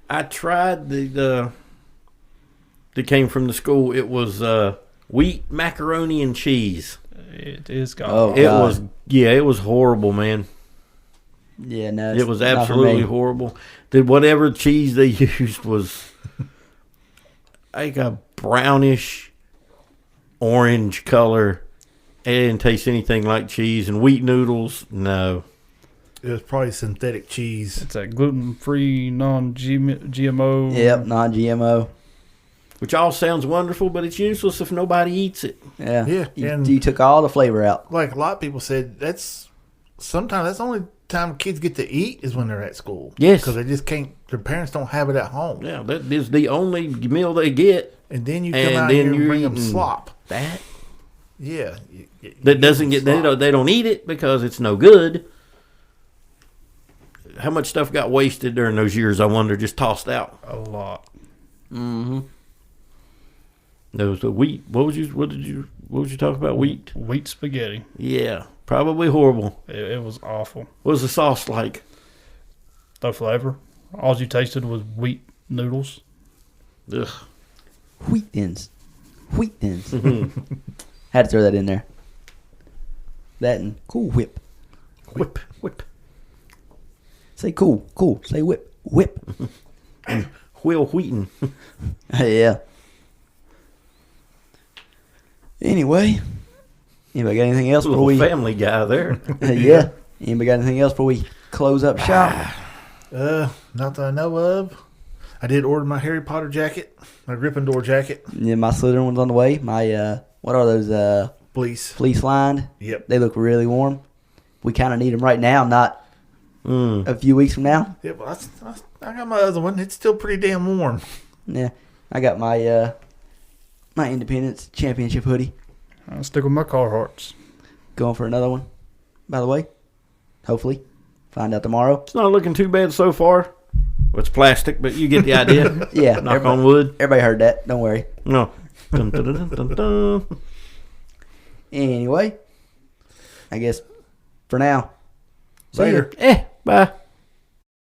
I tried the that came from the school. It was wheat macaroni and cheese. It is gone. Oh, It God. it was horrible, man. Yeah, no. It was not for absolutely me. horrible. Whatever cheese they used was like a brownish orange color. It didn't taste anything like cheese. And wheat noodles, no. It was probably synthetic cheese. It's that gluten-free, non-GMO. Yep, non-GMO. Which all sounds wonderful, but it's useless if nobody eats it. Yeah. Yeah, and- You took all the flavor out. Like a lot of people said, sometimes that's the only time kids get to eat is when they're at school. Yes. Because they just can't, their parents don't have it at home. Yeah, that is the only meal they get. And then you come And out then here and you're bring them eating slop. That Yeah. that doesn't get they don't eat it because it's no good. How much stuff got wasted during those years? I wonder, just tossed out. A lot. Mm-hmm. There was the wheat. What was you talking about? Wheat. Wheat spaghetti. Yeah, probably horrible. It was awful. What was the sauce like? No flavor. All you tasted was wheat noodles. Ugh. Wheat thins. Had to throw that in there. That and Cool Whip. Whip. Say cool. Say whip. Will Wheaton. Yeah. Anyway, anybody got anything else before Little we? Family Guy there. Yeah. Anybody got anything else before we close up shop? Not that I know of. I did order my Harry Potter jacket, my Gryffindor jacket. Yeah, my Slytherin one's on the way. My what are those? Fleece. Fleece lined. Yep. They look really warm. We kind of need them right now, not a few weeks from now. Yeah, well, I got my other one. It's still pretty damn warm. Yeah, I got my my Independence Championship hoodie. I'll stick with my Carhartts. Going for another one, by the way. Hopefully, find out tomorrow. It's not looking too bad so far. Well, it's plastic, but you get the idea. Yeah, Knock on wood. Everybody heard that. Don't worry. No. Dun, dun, dun, dun, dun. Anyway, I guess for now. See ya. Later. Bye.